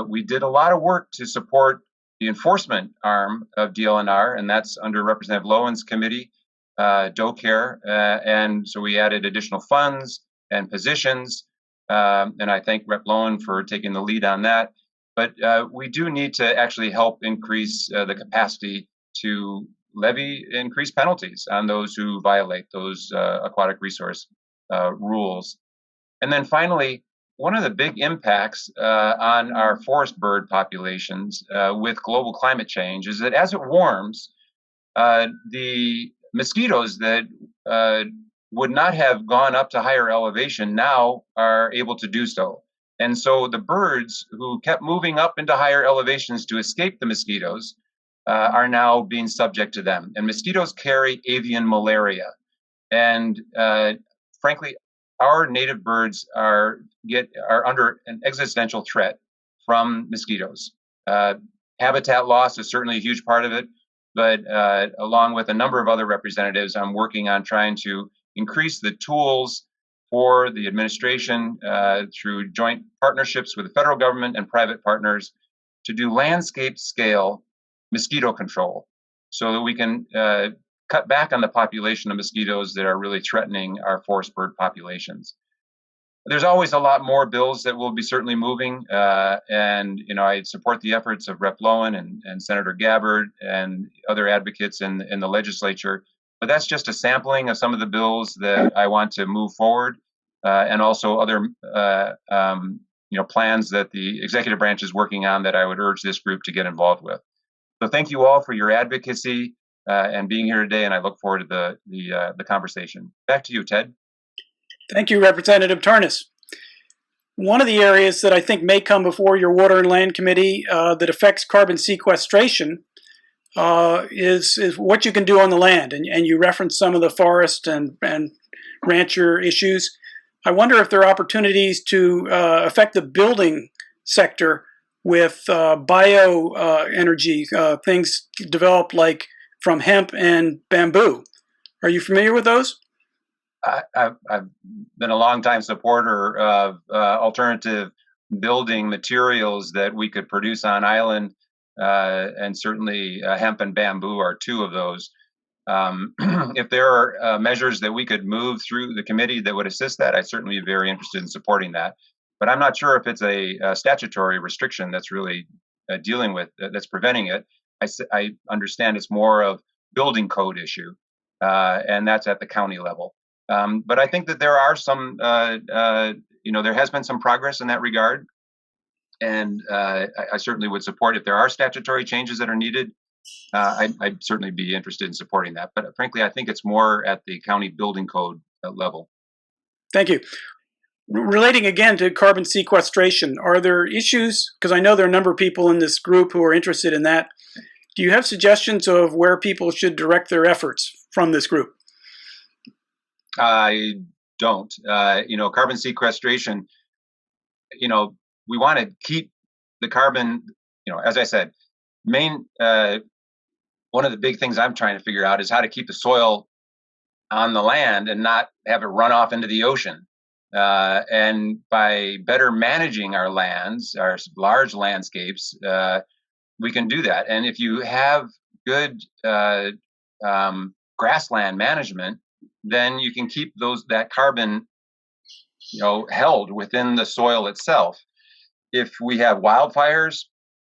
We did a lot of work to support the enforcement arm of DLNR, and that's under Representative Lowen's committee, DoCare, and so we added additional funds and positions, and I thank Rep. Lowen for taking the lead on that. But we do need to actually help increase the capacity to levy increased penalties on those who violate those aquatic resource rules. And then finally, one of the big impacts on our forest bird populations with global climate change is that as it warms, the mosquitoes that would not have gone up to higher elevation now are able to do so. And so the birds who kept moving up into higher elevations to escape the mosquitoes are now being subject to them. And mosquitoes carry avian malaria. And frankly, our native birds are under an existential threat from mosquitoes. Habitat loss is certainly a huge part of it, but along with a number of other representatives, I'm working on trying to increase the tools for the administration through joint partnerships with the federal government and private partners to do landscape scale mosquito control so that we can cut back on the population of mosquitoes that are really threatening our forest bird populations. There's always a lot more bills that will be certainly moving, and I support the efforts of Rep. Lowen and Senator Gabbard and other advocates in the legislature. But that's just a sampling of some of the bills that I want to move forward, and also other plans that the executive branch is working on that I would urge this group to get involved with. So thank you all for your advocacy and being here today, and I look forward to the conversation. Back to you, Ted.
Thank you, Representative Tarnas. One of the areas that I think may come before your Water and Land Committee that affects carbon sequestration is what you can do on the land. And you referenced some of the forest and rancher issues. I wonder if there are opportunities to affect the building sector with bioenergy, things developed like from hemp and bamboo. Are you familiar with those?
I've been a longtime supporter of alternative building materials that we could produce on island, and certainly hemp and bamboo are two of those. If there are measures that we could move through the committee that would assist that, I'd certainly be very interested in supporting that. But I'm not sure if it's a statutory restriction that's really dealing with that's preventing it. I understand it's more of building code issue, and that's at the county level. But I think that there are some, there has been some progress in that regard. And I certainly would support if there are statutory changes that are needed. I'd certainly be interested in supporting that. But frankly, I think it's more at the county building code level.
Thank you. Relating again to carbon sequestration, are there issues, because I know there are a number of people in this group who are interested in that. Do you have suggestions of where people should direct their efforts from this group?
I don't. Carbon sequestration, we want to keep the carbon, as I said, one of the big things I'm trying to figure out is how to keep the soil on the land and not have it run off into the ocean. And by better managing our lands, our large landscapes, we can do that. And if you have good grassland management, then you can keep that carbon, held within the soil itself. If we have wildfires,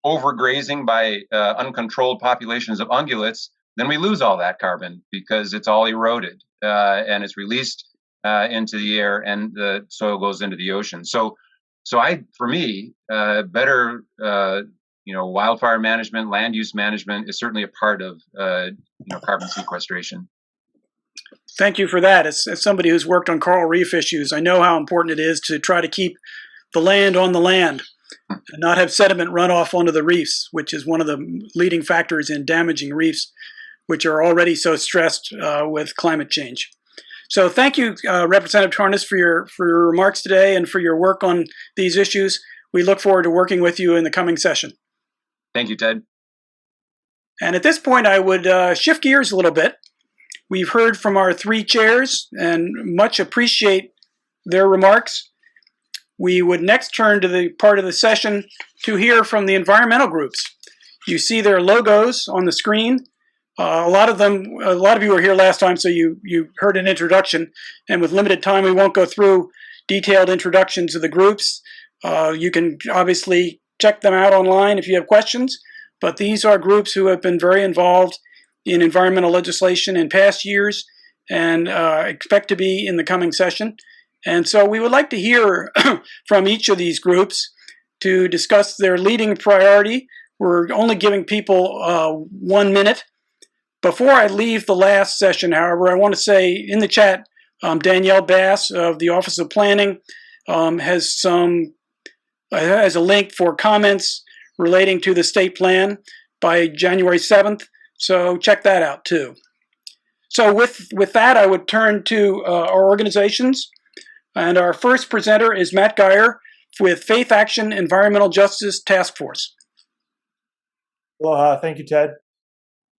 overgrazing by uncontrolled populations of ungulates, then we lose all that carbon because it's all eroded and it's released into the air, and the soil goes into the ocean. So for me, better wildfire management, land use management is certainly a part of carbon sequestration.
Thank you for that. As somebody who's worked on coral reef issues, I know how important it is to try to keep the land on the land and not have sediment run off onto the reefs, which is one of the leading factors in damaging reefs, which are already so stressed with climate change. So thank you, Representative Tarnas, for your remarks today and for your work on these issues. We look forward to working with you in the coming session.
Thank you, Ted.
And at this point, I would shift gears a little bit. We've heard from our three chairs and much appreciate their remarks. We would next turn to the part of the session to hear from the environmental groups. You see their logos on the screen. A lot of you were here last time, so you heard an introduction. And with limited time, we won't go through detailed introductions of the groups. You can obviously check them out online if you have questions. But these are groups who have been very involved in environmental legislation in past years and expect to be in the coming session. And so we would like to hear from each of these groups to discuss their leading priority. We're only giving people 1 minute. Before I leave the last session, however, I want to say in the chat, Danielle Bass of the Office of Planning has a link for comments relating to the state plan by January 7th. So check that out too. So with that, I would turn to our organizations. And our first presenter is Matt Geyer with Faith Action Environmental Justice Task Force.
Aloha, thank you, Ted.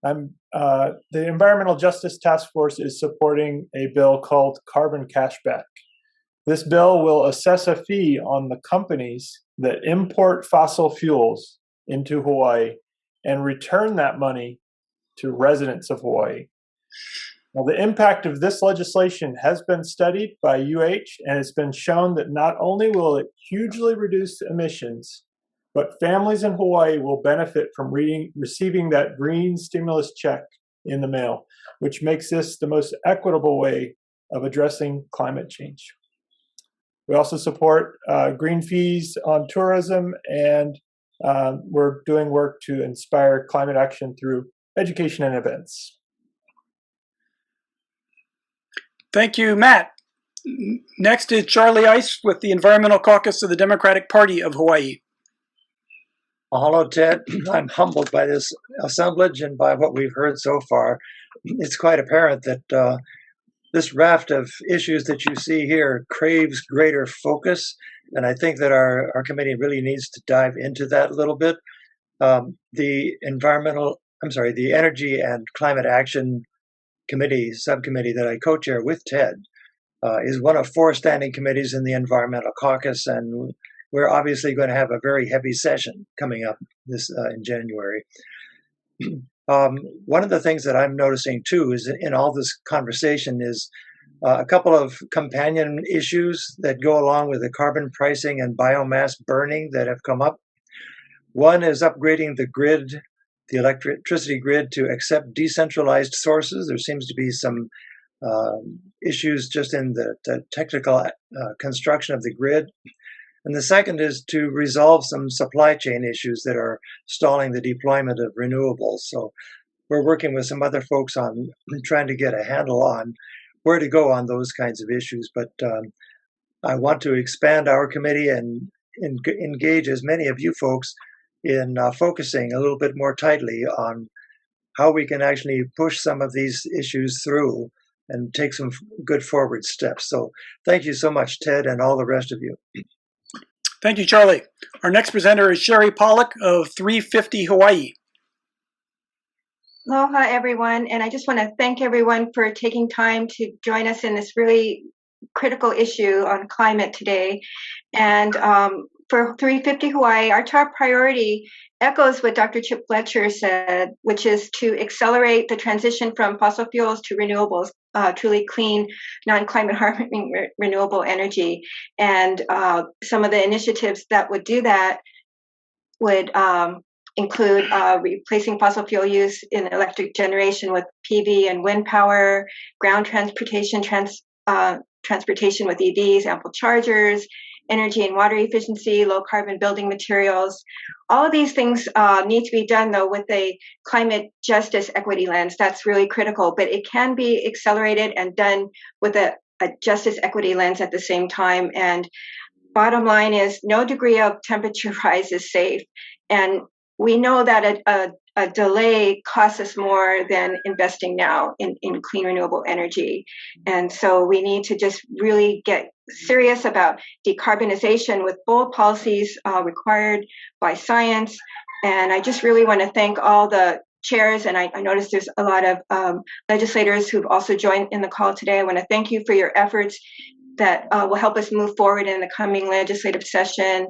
The Environmental Justice Task Force is supporting a bill called Carbon Cashback. This bill will assess a fee on the companies that import fossil fuels into Hawaii and return that money to residents of Hawaii. Now, the impact of this legislation has been studied by UH, and it's been shown that not only will it hugely reduce emissions, but families in Hawaii will benefit from receiving that green stimulus check in the mail, which makes this the most equitable way of addressing climate change. We also support green fees on tourism, and we're doing work to inspire climate action through education and events.
Thank you, Matt. Next is Charlie Ice with the Environmental Caucus of the Democratic Party of Hawaii.
Mahalo, Ted. I'm humbled by this assemblage and by what we've heard so far. It's quite apparent that this raft of issues that you see here craves greater focus, and I think that our committee really needs to dive into that a little bit. The Energy and Climate Action subcommittee that I co-chair with Ted is one of 4 standing committees in the Environmental Caucus, and we're obviously going to have a very heavy session coming up this in January. One of the things that I'm noticing too is in all this conversation is a couple of companion issues that go along with the carbon pricing and biomass burning that have come up. One is upgrading the grid, the electricity grid, to accept decentralized sources. There seems to be some issues just in the technical construction of the grid. And the second is to resolve some supply chain issues that are stalling the deployment of renewables. So we're working with some other folks on trying to get a handle on where to go on those kinds of issues. But I want to expand our committee and engage as many of you folks in focusing a little bit more tightly on how we can actually push some of these issues through and take some good forward steps. So thank you so much, Ted, and all the rest of you.
Thank you, Charlie. Our next presenter is Sherry Pollock of 350 Hawaii.
Aloha, everyone. And I just want to thank everyone for taking time to join us in this really critical issue on climate today. And for 350 Hawaii, our top priority echoes what Dr. Chip Fletcher said, which is to accelerate the transition from fossil fuels to renewables, truly clean, non-climate harming renewable energy. And some of the initiatives that would do that would include replacing fossil fuel use in electric generation with PV and wind power, ground transportation with EVs, ample chargers, energy and water efficiency, low carbon building materials. All of these things need to be done, though, with a climate justice equity lens. That's really critical, but it can be accelerated and done with a justice equity lens at the same time. And bottom line is no degree of temperature rise is safe. And we know that a delay costs us more than investing now in clean renewable energy. And so we need to just really get serious about decarbonization with bold policies required by science. And I just really want to thank all the chairs, and I noticed there's a lot of legislators who've also joined in the call today. I want to thank you for your efforts that will help us move forward in the coming legislative session.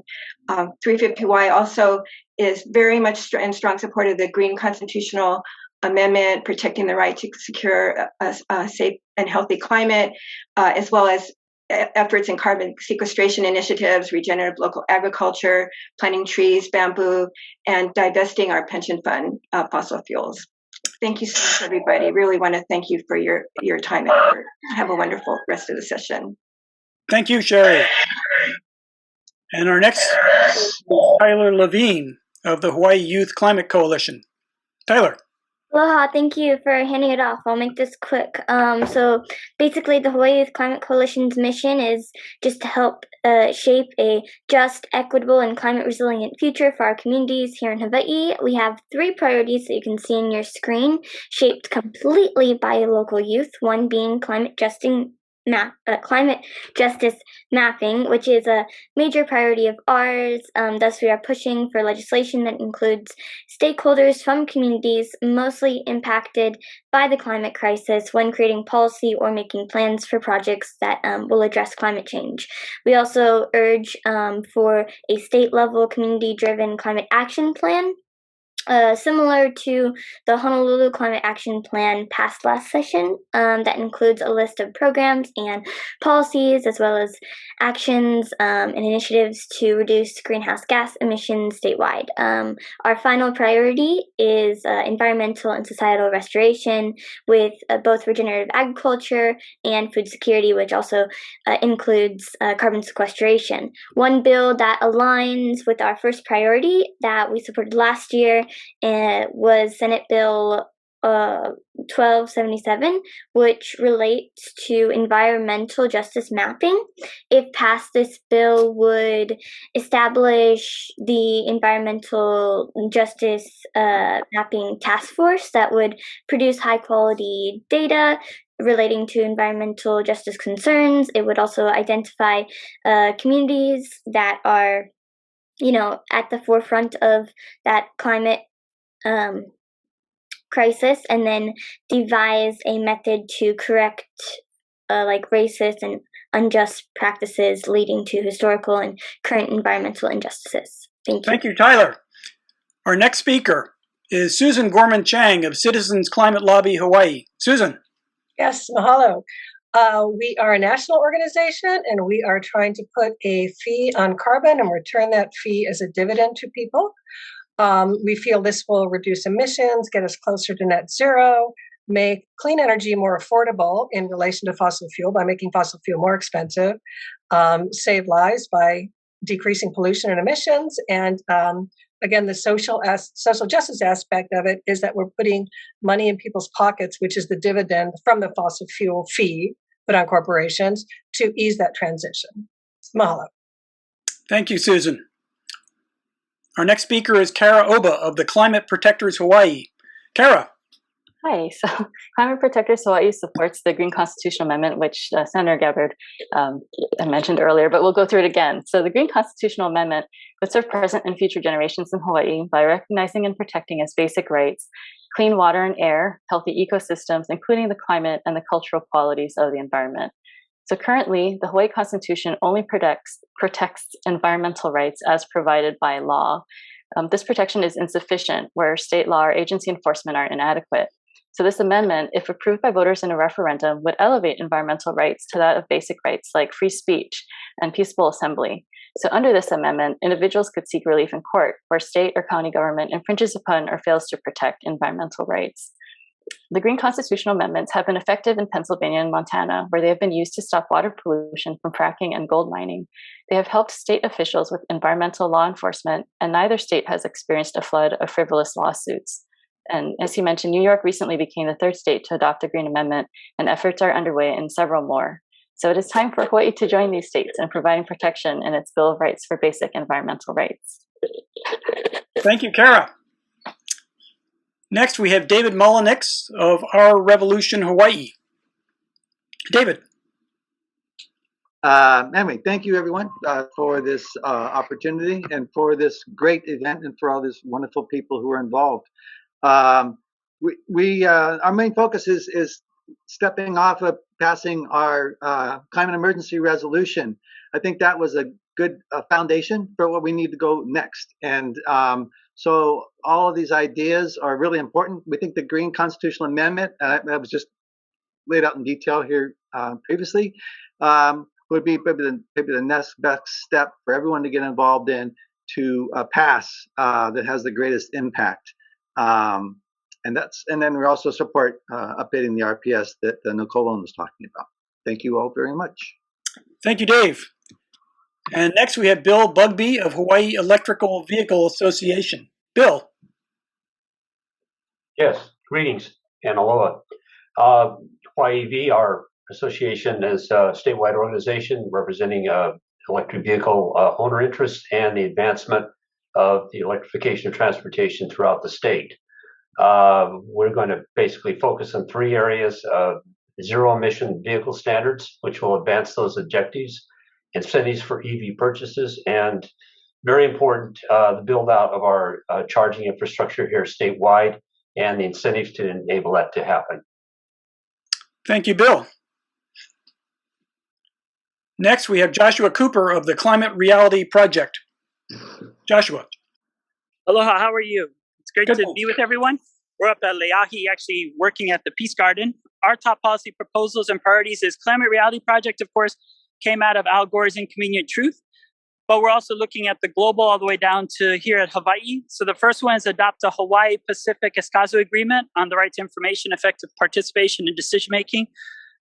350Y also is very much in strong support of the Green Constitutional Amendment, protecting the right to secure a safe and healthy climate, as well as efforts in carbon sequestration initiatives, regenerative local agriculture, planting trees, bamboo, and divesting our pension fund of fossil fuels. Thank you so much, everybody. Really want to thank you for your time and effort. Have a wonderful rest of the session.
Thank you, Sherry. And our next is Tyler Levine of the Hawaii Youth Climate Coalition. Tyler.
Aloha, thank you for handing it off. I'll make this quick. So basically the Hawaii Youth Climate Coalition's mission is just to help shape a just, equitable, and climate resilient future for our communities here in Hawaii. We have 3 priorities that you can see on your screen, shaped completely by local youth, one being climate climate justice mapping, which is a major priority of ours. Thus, we are pushing for legislation that includes stakeholders from communities mostly impacted by the climate crisis when creating policy or making plans for projects that will address climate change. We also urge for a state-level, community-driven climate action plan, similar to the Honolulu Climate Action Plan passed last session, that includes a list of programs and policies, as well as actions and initiatives to reduce greenhouse gas emissions statewide. Our final priority is environmental and societal restoration with both regenerative agriculture and food security, which also includes carbon sequestration. One bill that aligns with our first priority that we supported last year was Senate Bill 1277, which relates to environmental justice mapping. If passed, this bill would establish the environmental justice mapping task force that would produce high quality data relating to environmental justice concerns. It would also identify communities that are, at the forefront of that climate crisis, and then devise a method to correct racist and unjust practices leading to historical and current environmental injustices. Thank you.
Thank you, Tyler. Our next speaker is Susan Gorman Chang of Citizens Climate Lobby Hawaii. Susan.
Yes, mahalo. We are a national organization, and we are trying to put a fee on carbon and return that fee as a dividend to people. We feel this will reduce emissions, get us closer to net zero, make clean energy more affordable in relation to fossil fuel by making fossil fuel more expensive, save lives by decreasing pollution and emissions, and again, the social justice aspect of it is that we're putting money in people's pockets, which is the dividend from the fossil fuel fee put on corporations to ease that transition. Mahalo.
Thank you, Susan. Our next speaker is Kara Oba of the Climate Protectors Hawaii. Kara.
Hi. So Climate Protectors Hawaii supports the Green Constitutional Amendment, which Senator Gabbard mentioned earlier, but we'll go through it again. So the Green Constitutional Amendment would serve present and future generations in Hawaii by recognizing and protecting as basic rights clean water and air, healthy ecosystems, including the climate and the cultural qualities of the environment. So currently, the Hawaii Constitution only protects environmental rights as provided by law. This protection is insufficient where state law or agency enforcement are inadequate. So this amendment, if approved by voters in a referendum, would elevate environmental rights to that of basic rights like free speech and peaceful assembly. So under this amendment, individuals could seek relief in court where state or county government infringes upon or fails to protect environmental rights. The Green Constitutional Amendments have been effective in Pennsylvania and Montana, where they have been used to stop water pollution from fracking and gold mining. They have helped state officials with environmental law enforcement, and neither state has experienced a flood of frivolous lawsuits. And as he mentioned, New York recently became the third state to adopt the Green Amendment, and efforts are underway in several more. So it is time for Hawaii to join these states in providing protection in its Bill of Rights for basic environmental rights.
Thank you, Kara. Next, we have David Mullenix of Our Revolution Hawaii. David.
Anyway, thank you, everyone, for this opportunity and for this great event and for all these wonderful people who are involved. Our main focus is stepping off of passing our climate emergency resolution. I think that was a good foundation for what we need to go next. And so all of these ideas are really important. We think the Green Constitutional Amendment, that was just laid out in detail here previously, would be maybe the next best step for everyone to get involved in to pass that has the greatest impact. And then we also support updating the RPS that Nicole Lowen was talking about. Thank you all very much.
Thank you, Dave. And next we have Bill Bugbee of Hawaii Electrical Vehicle Association. Bill.
Yes, greetings and aloha. Hawaii EV, our association, is a statewide organization representing electric vehicle owner interests and the advancement of the electrification of transportation throughout the state. We're going to basically focus on three areas. zero emission vehicle standards, which will advance those objectives, incentives for EV purchases, and very important, the build out of our charging infrastructure here statewide and the incentives to enable that to happen.
Thank you, Bill. Next, we have Joshua Cooper of the Climate Reality Project. Joshua.
Aloha, how are you? It's great
Good.
to be with everyone. We're up at Leahi, actually working at the Peace Garden. Our top policy proposals and priorities is Climate Reality Project, of course, came out of Al Gore's Inconvenient Truth. But we're also looking at the global all the way down to here at Hawaii. So the first one is adopt a Hawaii Pacific Escazú Agreement on the right to information, effective participation in decision-making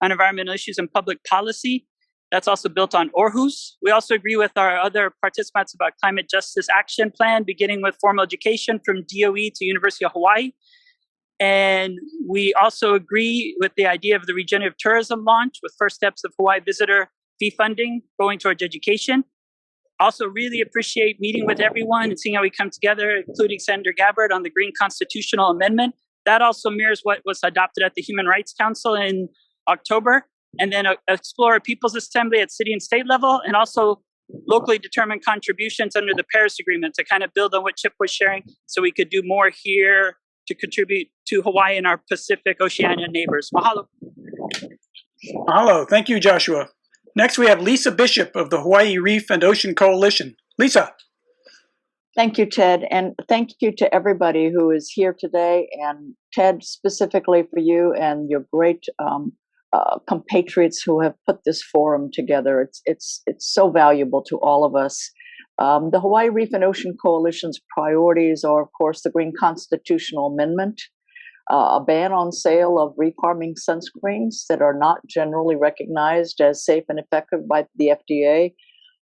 on environmental issues and public policy. That's also built on Aarhus. We also agree with our other participants about climate justice action plan, beginning with formal education from DOE to University of Hawaii. And we also agree with the idea of the regenerative tourism launch with first steps of Hawaii visitor fee funding going towards education. Also really appreciate meeting with everyone and seeing how we come together, including Senator Gabbard on the Green Constitutional Amendment. That also mirrors what was adopted at the Human Rights Council in October. And then explore a People's Assembly at city and state level, and also locally determined contributions under the Paris Agreement to kind of build on what Chip was sharing so we could do more here to contribute to Hawaii and our Pacific Oceania neighbors. Mahalo.
Mahalo. Thank you, Joshua. Next, we have Lisa Bishop of the Hawaii Reef and Ocean Coalition. Lisa.
Thank you, Ted, and thank you to everybody who is here today, and Ted, specifically for you and your great compatriots who have put this forum together. It's so valuable to all of us. The Hawaii Reef and Ocean Coalition's priorities are, of course, the Green Constitutional Amendment, a ban on sale of reef harming sunscreens that are not generally recognized as safe and effective by the FDA,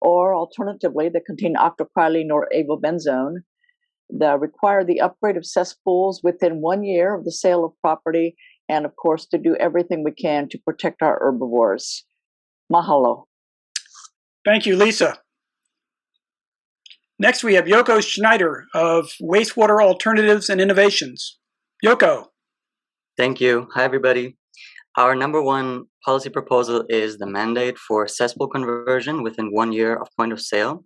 or alternatively, that contain octopropylene or avobenzone, that require the upgrade of cesspools within 1 year of the sale of property, and of course, to do everything we can to protect our herbivores. Mahalo.
Thank you, Lisa. Next, we have Yoko Schneider of Wastewater Alternatives and Innovations. Yoko.
Thank you. Hi, everybody. Our number one policy proposal is the mandate for cesspool conversion within 1 year of point of sale.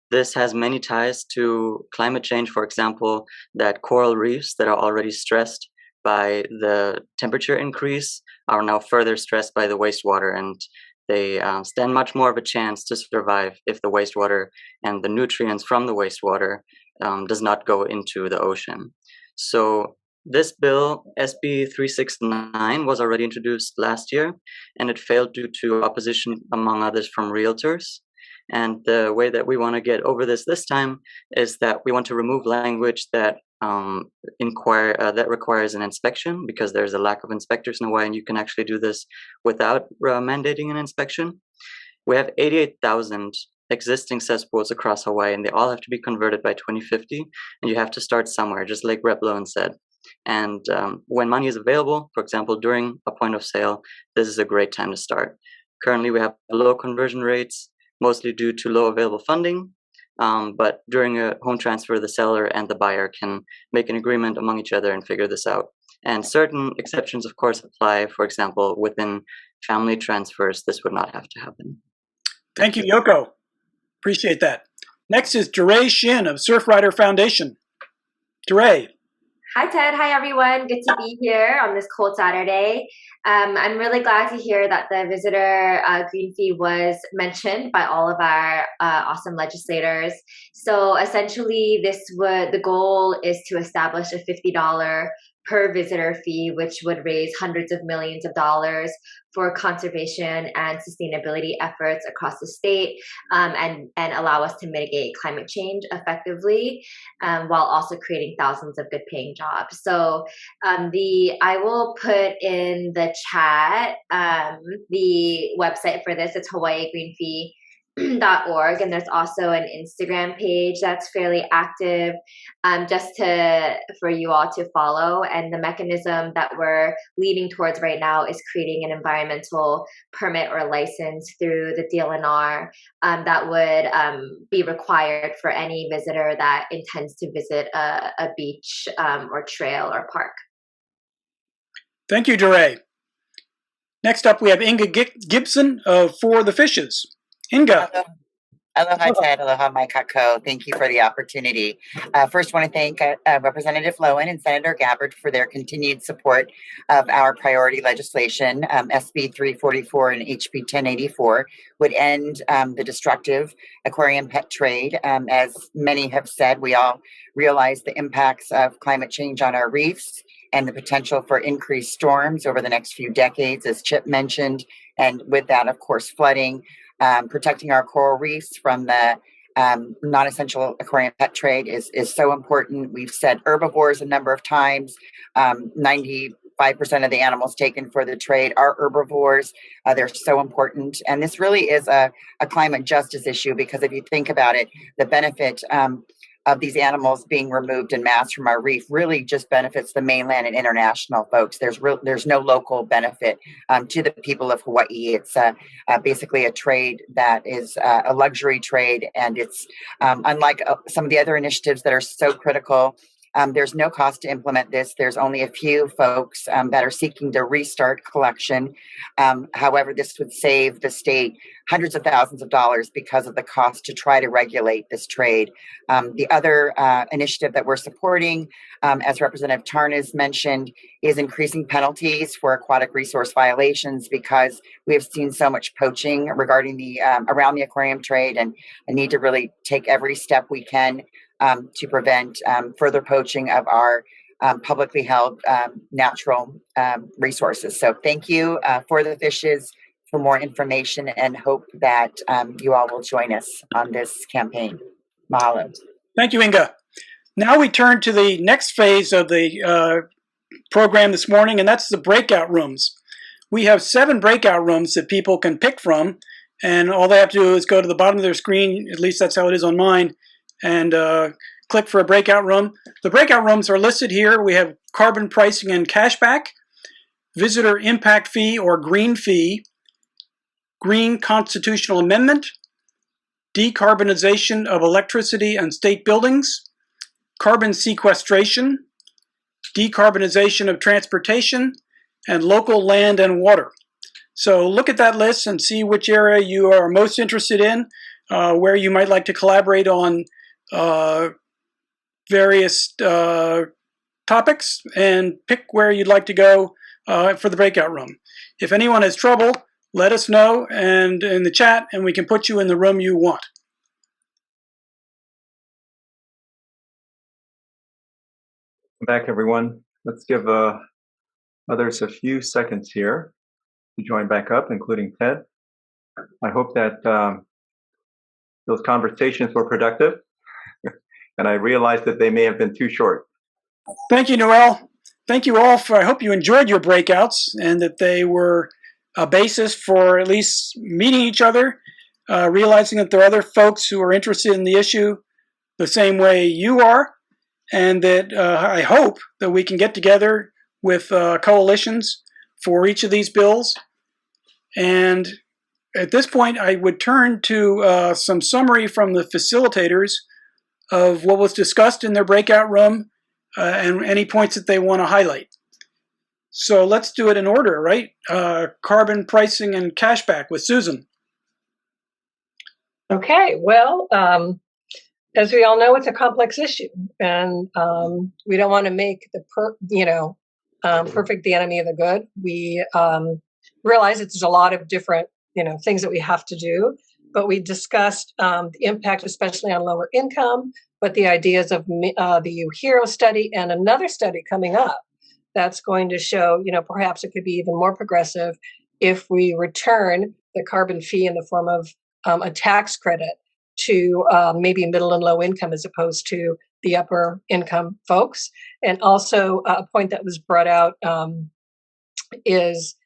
This has many ties to climate change, for example, that coral reefs that are already stressed by the temperature increase are now further stressed by the wastewater, and they stand much more of a chance to survive if the wastewater and the nutrients from the wastewater does not go into the ocean. So this bill, SB 369, was already introduced last year, and it failed due to opposition, among others, from realtors. And the way that we want to get over this time is that we want to remove language that that requires an inspection, because there's a lack of inspectors in Hawaii, and you can actually do this without mandating an inspection. We have 88,000 existing cesspools across Hawaii, and they all have to be converted by 2050, and you have to start somewhere, just like Rep. Lowen said. And when money is available, for example, during a point of sale, this is a great time to start. Currently, we have low conversion rates, mostly due to low available funding. But during a home transfer, the seller and the buyer can make an agreement among each other and figure this out. And certain exceptions, of course, apply. For example, within family transfers, this would not have to happen.
Thank you, Yoko. Appreciate that. Next is DeRay Shin of Surfrider Foundation. DeRay.
Hi, Ted. Hi, everyone. Good to be here on this cold Saturday. I'm really glad to hear that the visitor green fee was mentioned by all of our awesome legislators. So essentially, the goal is to establish a $50 per visitor fee, which would raise hundreds of millions of dollars for conservation and sustainability efforts across the state, and allow us to mitigate climate change effectively, while also creating thousands of good paying jobs. So I will put in the chat the website for this. It's hawaiigreenfee.org, and there's also an Instagram page that's fairly active, just for you all to follow. And the mechanism that we're leading towards right now is creating an environmental permit or license through the DLNR that would be required for any visitor that intends to visit a beach or trail or park.
Thank you, DeRay. Next up, we have Inga Gibson of For the Fishes. Inga.
Aloha, Ted. Aloha, Mike Kako. Thank you for the opportunity. First, want to thank Representative Lowen and Senator Gabbard for their continued support of our priority legislation. SB 344 and HB 1084 would end the destructive aquarium pet trade. As many have said, we all realize the impacts of climate change on our reefs and the potential for increased storms over the next few decades, as Chip mentioned, and with that, of course, flooding. Protecting our coral reefs from the non-essential aquarium pet trade is so important. We've said herbivores a number of times. 95% of the animals taken for the trade are herbivores. They're so important. And this really is a climate justice issue, because if you think about it, the benefit of these animals being removed en masse from our reef really just benefits the mainland and international folks. There's no local benefit to the people of Hawaii. It's basically a trade that is a luxury trade, and it's unlike some of the other initiatives that are so critical. There's no cost to implement this. There's only a few folks that are seeking to restart collection. However, this would save the state hundreds of thousands of dollars because of the cost to try to regulate this trade. The other initiative that we're supporting, as Representative Tarnas mentioned, is increasing penalties for aquatic resource violations, because we have seen so much poaching regarding the around the aquarium trade, and I need to really take every step we can to prevent further poaching of our publicly held natural resources. So thank you for the fishes for more information, and hope that you all will join us on this campaign. Mahalo.
Thank you, Inga. Now we turn to the next phase of the program this morning, and that's the breakout rooms. We have 7 breakout rooms that people can pick from, and all they have to do is go to the bottom of their screen, at least that's how it is on mine, and click for a breakout room. The breakout rooms are listed here. We have carbon pricing and cashback, visitor impact fee or green fee, green constitutional amendment, decarbonization of electricity and state buildings, carbon sequestration, decarbonization of transportation, and local land and water. So look at that list and see which area you are most interested in, where you might like to collaborate on various topics, and pick where you'd like to go for the breakout room. If anyone has trouble, let us know and in the chat, and we can put you in the room you want.
Welcome back, everyone. Let's give others a few seconds here to join back up, including Ted. I hope that those conversations were productive, and I realized that they may have been too short.
Thank you, Noel. Thank you all I hope you enjoyed your breakouts, and that they were a basis for at least meeting each other, realizing that there are other folks who are interested in the issue the same way you are, and that I hope that we can get together with coalitions for each of these bills. And at this point, I would turn to some summary from the facilitators of what was discussed in their breakout room and any points that they want to highlight. So let's do it in order, right? Carbon pricing and cashback with Susan.
Okay, well, as we all know, it's a complex issue, and we don't want to make the perfect the enemy of the good. We realize it's a lot of different things that we have to do, but we discussed the impact, especially on lower income, but the ideas of the U-HERO study and another study coming up that's going to show, perhaps it could be even more progressive if we return the carbon fee in the form of a tax credit to maybe middle and low income as opposed to the upper income folks. And also a point that was brought out is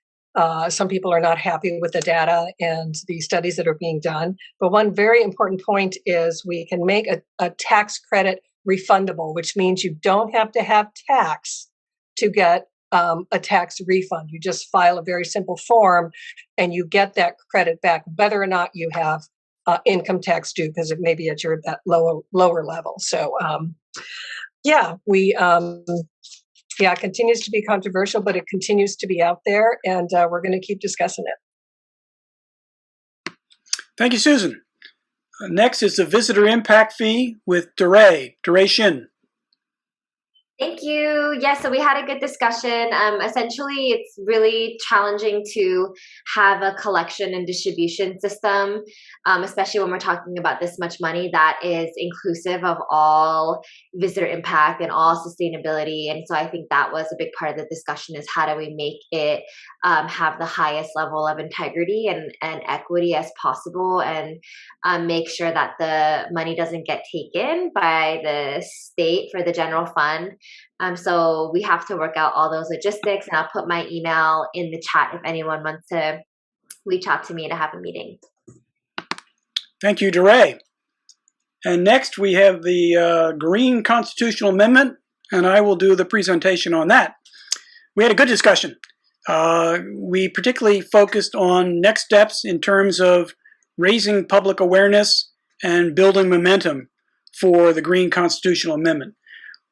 some people are not happy with the data and the studies that are being done. But one very important point is we can make a tax credit refundable, which means you don't have to have tax to get a tax refund. You just file a very simple form and you get that credit back, whether or not you have income tax due, because it may be at that lower level. So yeah, we yeah, it continues to be controversial, but it continues to be out there, and we're going to keep discussing it.
Thank you, Susan. Next is the visitor impact fee with duration.
Thank you. Yes, so we had a good discussion. Essentially, it's really challenging to have a collection and distribution system, especially when we're talking about this much money that is inclusive of all visitor impact and all sustainability. And so I think that was a big part of the discussion, is how do we make it have the highest level of integrity and equity as possible, and make sure that the money doesn't get taken by the state for the general fund. So we have to work out all those logistics, and I'll put my email in the chat if anyone wants to reach out to me to have a meeting.
Thank you, DeRay. And next we have the Green Constitutional Amendment, and I will do the presentation on that. We had a good discussion. We particularly focused on next steps in terms of raising public awareness and building momentum for the Green Constitutional Amendment.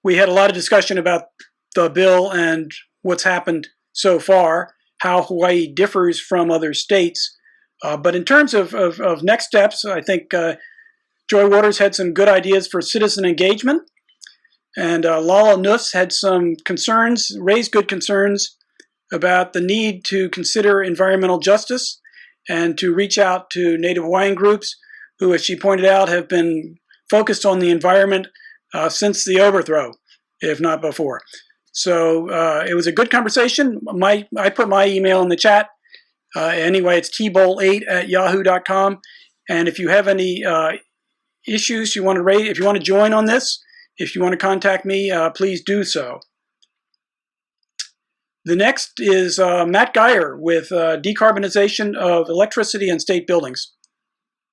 We had a lot of discussion about the bill and what's happened so far, how Hawaii differs from other states. But in terms of next steps, I think Joy Waters had some good ideas for citizen engagement. And Lala Nuss had some concerns, raised good concerns about the need to consider environmental justice and to reach out to Native Hawaiian groups who, as she pointed out, have been focused on the environment since the overthrow, if not before. So it was a good conversation. I put my email in the chat. Anyway, it's tbowl8@yahoo.com. And if you have any issues you want to raise, if you want to join on this, if you want to contact me, please do so. The next is Matt Geyer with Decarbonization of Electricity and State Buildings.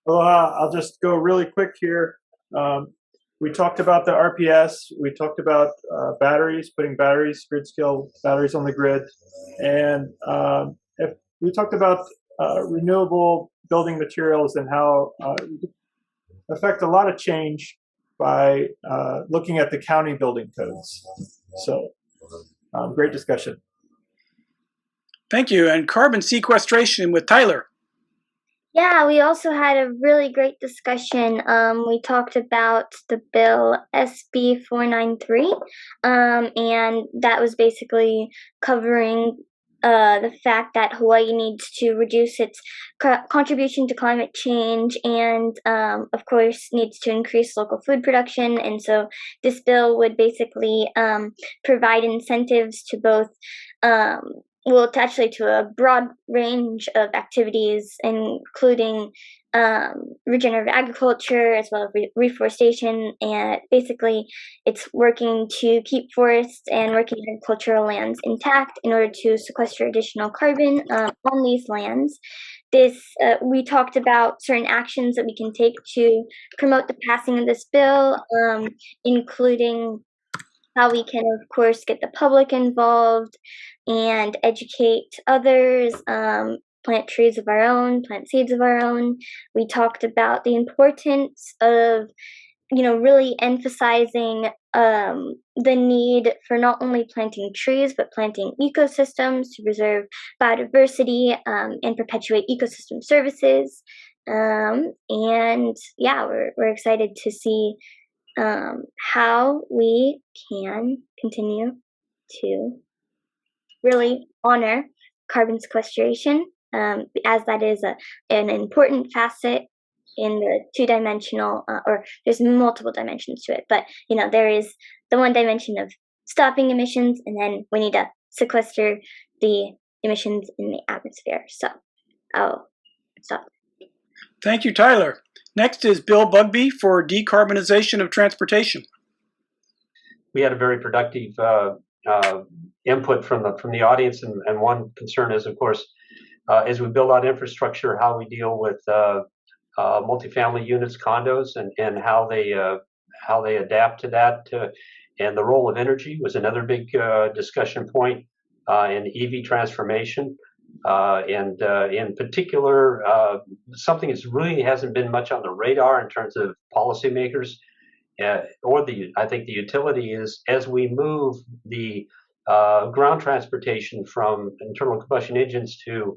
Aloha. I'll just go really quick here. We talked about the RPS. We talked about batteries, putting batteries, grid-scale batteries on the grid. And if we talked about renewable building materials and how it affect a lot of change by looking at the county building codes. So great discussion.
Thank you. And carbon sequestration with Tyler.
Yeah, we also had a really great discussion. We talked about the bill SB 493, and that was basically covering the fact that Hawaii needs to reduce its contribution to climate change and, of course, needs to increase local food production. And so this bill would basically provide incentives to both well, actually to a broad range of activities, including regenerative agriculture as well as reforestation. And basically, it's working to keep forests and working agricultural lands intact in order to sequester additional carbon on these lands. We talked about certain actions that we can take to promote the passing of this bill, including how we can, of course, get the public involved and educate others, plant trees of our own, plant seeds of our own. We talked about the importance of, really emphasizing the need for not only planting trees, but planting ecosystems to preserve biodiversity and perpetuate ecosystem services. And yeah, we're excited to see how we can continue to really honor carbon sequestration, as that is an important facet in the two-dimensional, or there's multiple dimensions to it, but there is the one dimension of stopping emissions, and then we need to sequester the emissions in the atmosphere. So I'll stop.
Thank you, Tyler. Next is Bill Bugbee for Decarbonization of Transportation.
We had a very productive input from the audience, and one concern is, of course, as we build out infrastructure, how we deal with multifamily units, condos, and how they adapt to that. And the role of energy was another big discussion point in EV transformation. And in particular, something that really hasn't been much on the radar in terms of policymakers, I think the utility is, as we move the ground transportation from internal combustion engines to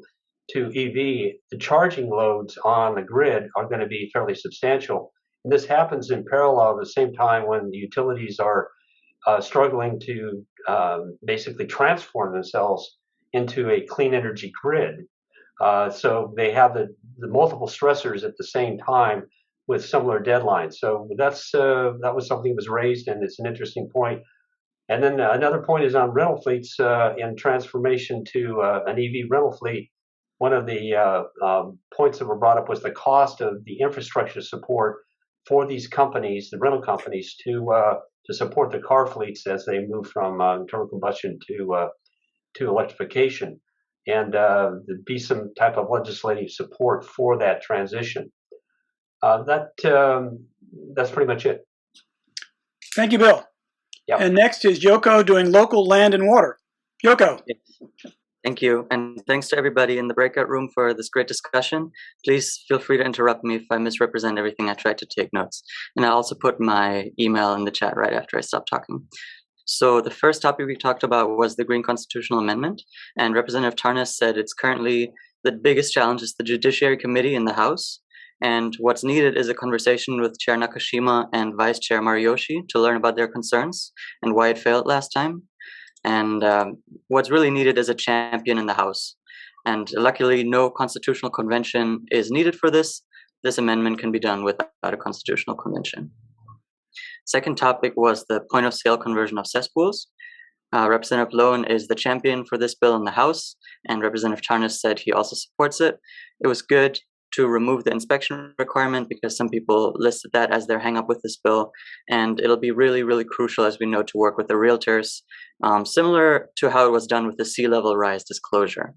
EV, the charging loads on the grid are going to be fairly substantial. And this happens in parallel at the same time when the utilities are struggling to basically transform themselves into a clean energy grid. So they have the multiple stressors at the same time with similar deadlines. So that was something that was raised, and it's an interesting point. And then another point is on rental fleets and transformation to an EV rental fleet. One of the points that were brought up was the cost of the infrastructure support for these companies, the rental companies, to support the car fleets as they move from internal combustion to electrification, and there'd be some type of legislative support for that transition. That's pretty much it.
Thank you, Bill.
Yep.
And next is Yoko doing local land and water. Yoko.
Thank you. And thanks to everybody in the breakout room for this great discussion. Please feel free to interrupt me if I misrepresent everything. I tried to take notes. And I also put my email in the chat right after I stopped talking. So the first topic we talked about was the Green Constitutional Amendment. And Representative Tarnas said it's currently the biggest challenge is the Judiciary Committee in the House. And what's needed is a conversation with Chair Nakashima and Vice Chair Mariyoshi to learn about their concerns and why it failed last time. And what's really needed is a champion in the House. And luckily, no constitutional convention is needed for this. This amendment can be done without a constitutional convention. Second topic was the point of sale conversion of cesspools. Representative Lowen is the champion for this bill in the House, and Representative Tarnas said he also supports it. It was good to remove the inspection requirement because some people listed that as their hang up with this bill, and it'll be really, really crucial, as we know, to work with the realtors, similar to how it was done with the sea level rise disclosure.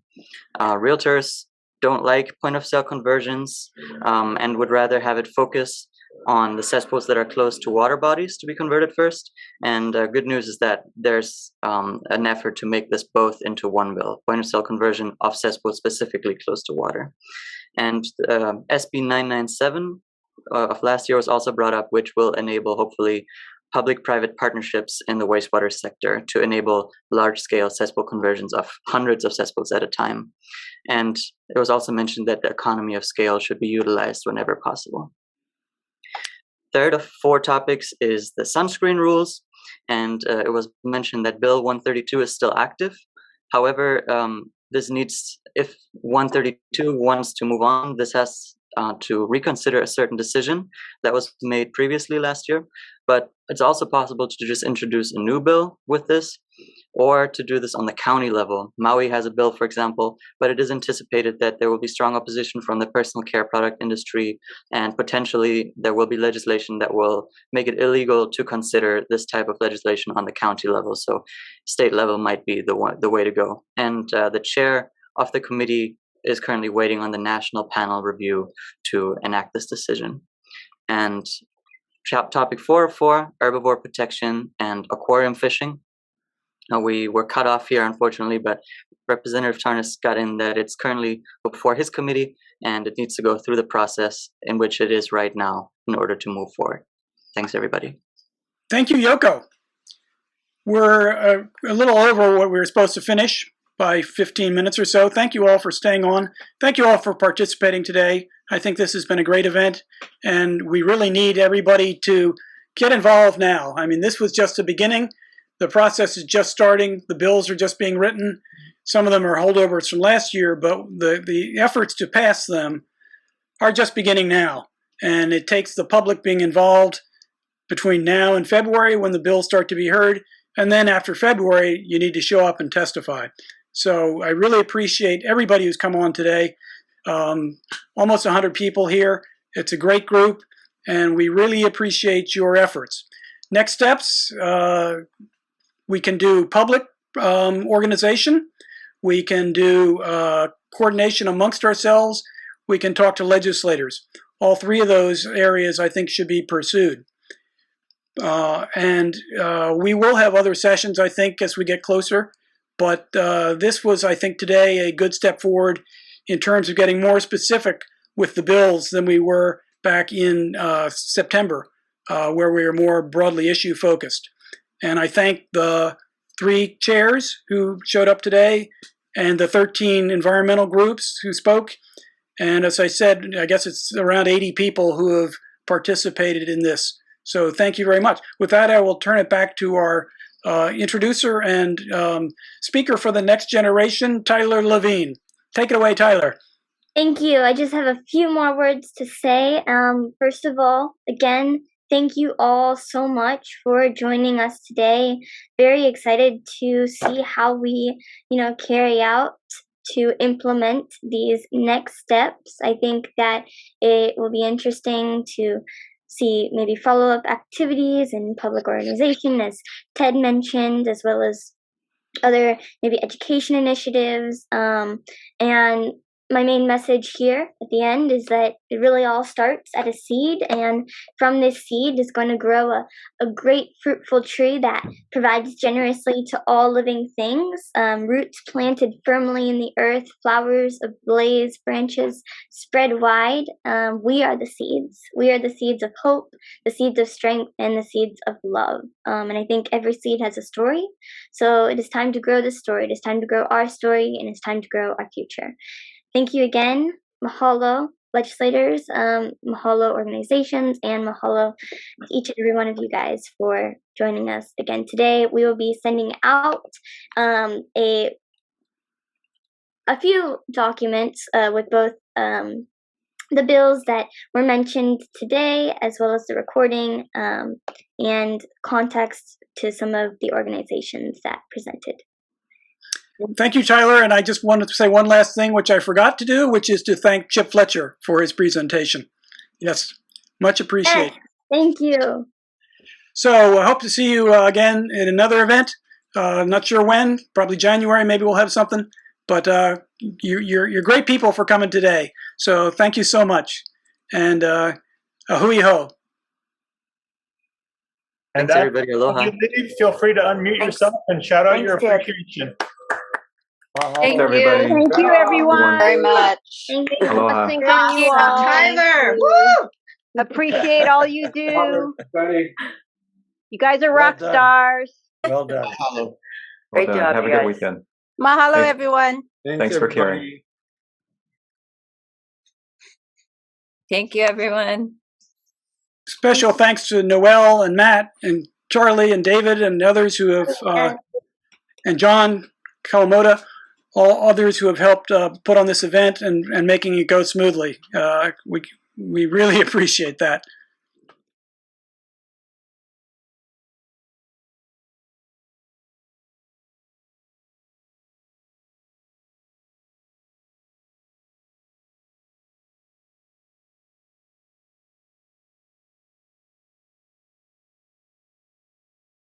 Realtors don't like point of sale conversions and would rather have it focus on the cesspools that are close to water bodies to be converted first. And good news is that there's an effort to make this both into one bill, point of sale conversion of cesspools specifically close to water. And SB 997 of last year was also brought up, which will enable, hopefully, public-private partnerships in the wastewater sector to enable large-scale cesspool conversions of hundreds of cesspools at a time. And it was also mentioned that the economy of scale should be utilized whenever possible. Third of four topics is the sunscreen rules. And it was mentioned that Bill 132 is still active. However, this needs, if 132 wants to move on, this has to reconsider a certain decision that was made previously last year. But it's also possible to just introduce a new bill with this, or to do this on the county level. Maui has a bill, for example, but it is anticipated that there will be strong opposition from the personal care product industry, and potentially there will be legislation that will make it illegal to consider this type of legislation on the county level. So state level might be the way to go. And the chair of the committee is currently waiting on the national panel review to enact this decision. And topic 404, herbivore protection and aquarium fishing. We were cut off here, unfortunately, but Representative Tarnas got in that it's currently before his committee and it needs to go through the process in which it is right now in order to move forward. Thanks, everybody.
Thank you, Yoko. We're a little over what we were supposed to finish by 15 minutes or so. Thank you all for staying on. Thank you all for participating today. I think this has been a great event, and we really need everybody to get involved now. I mean, this was just the beginning. The process is just starting. The bills are just being written. Some of them are holdovers from last year, but the efforts to pass them are just beginning now. And it takes the public being involved between now and February when the bills start to be heard. And then after February, you need to show up and testify. So I really appreciate everybody who's come on today. Almost 100 people here. It's a great group, and we really appreciate your efforts. Next steps, we can do public organization. We can do coordination amongst ourselves. We can talk to legislators. All three of those areas, I think, should be pursued. And we will have other sessions, I think, as we get closer. But this was, I think, today a good step forward in terms of getting more specific with the bills than we were back in September, where we were more broadly issue focused. And I thank the 3 chairs who showed up today and the 13 environmental groups who spoke. And as I said, I guess it's around 80 people who have participated in this. So thank you very much. With that, I will turn it back to our introducer and speaker for the next generation, Tyler Levine. Take it away, Tyler.
Thank you. I just have a few more words to say. First of all, again, thank you all so much for joining us today. Very excited to see how we, carry out to implement these next steps. I think that it will be interesting to see maybe follow-up activities in public organization, as Ted mentioned, as well as other maybe education initiatives. And my main message here at the end is that it really all starts at a seed, and from this seed is going to grow a great fruitful tree that provides generously to all living things, roots planted firmly in the earth, flowers ablaze, branches spread wide. We are the seeds. We are the seeds of hope, the seeds of strength, and the seeds of love. And I think every seed has a story. So it is time to grow this story. It is time to grow our story, and it's time to grow our future. Thank you again. Mahalo, legislators, mahalo, organizations, and mahalo to each and every one of you guys for joining us again today. We will be sending out a few documents with both the bills that were mentioned today, as well as the recording and context to some of the organizations that presented.
Thank you, Tyler. And I just wanted to say one last thing, which I forgot to do, which is to thank Chip Fletcher for his presentation. Yes, much appreciated.
Yes, thank you.
So I hope to see you again at another event. Not sure when, probably January, maybe we'll have something. But you're great people for coming today. So thank you so much. And ahui ho.
Thanks, everybody. Aloha.
If you leave, feel free to unmute yourself and shout out your appreciation.
Thank everybody.
Thank you, everyone.
Very much.
Thank you.
Aloha.
Blessings on you all.
Tyler. Woo!
Appreciate all you do. You guys are rock stars.
Well done.
Great
Well done.
job,
Have a
you
good
guys.
weekend.
Mahalo,
Thanks.
everyone.
Thanks for caring.
Thank you, everyone.
Special thanks to Noel and Matt and Charlie and David and others who have, and John Kawamoto, all others who have helped put on this event and making it go smoothly. We really appreciate that.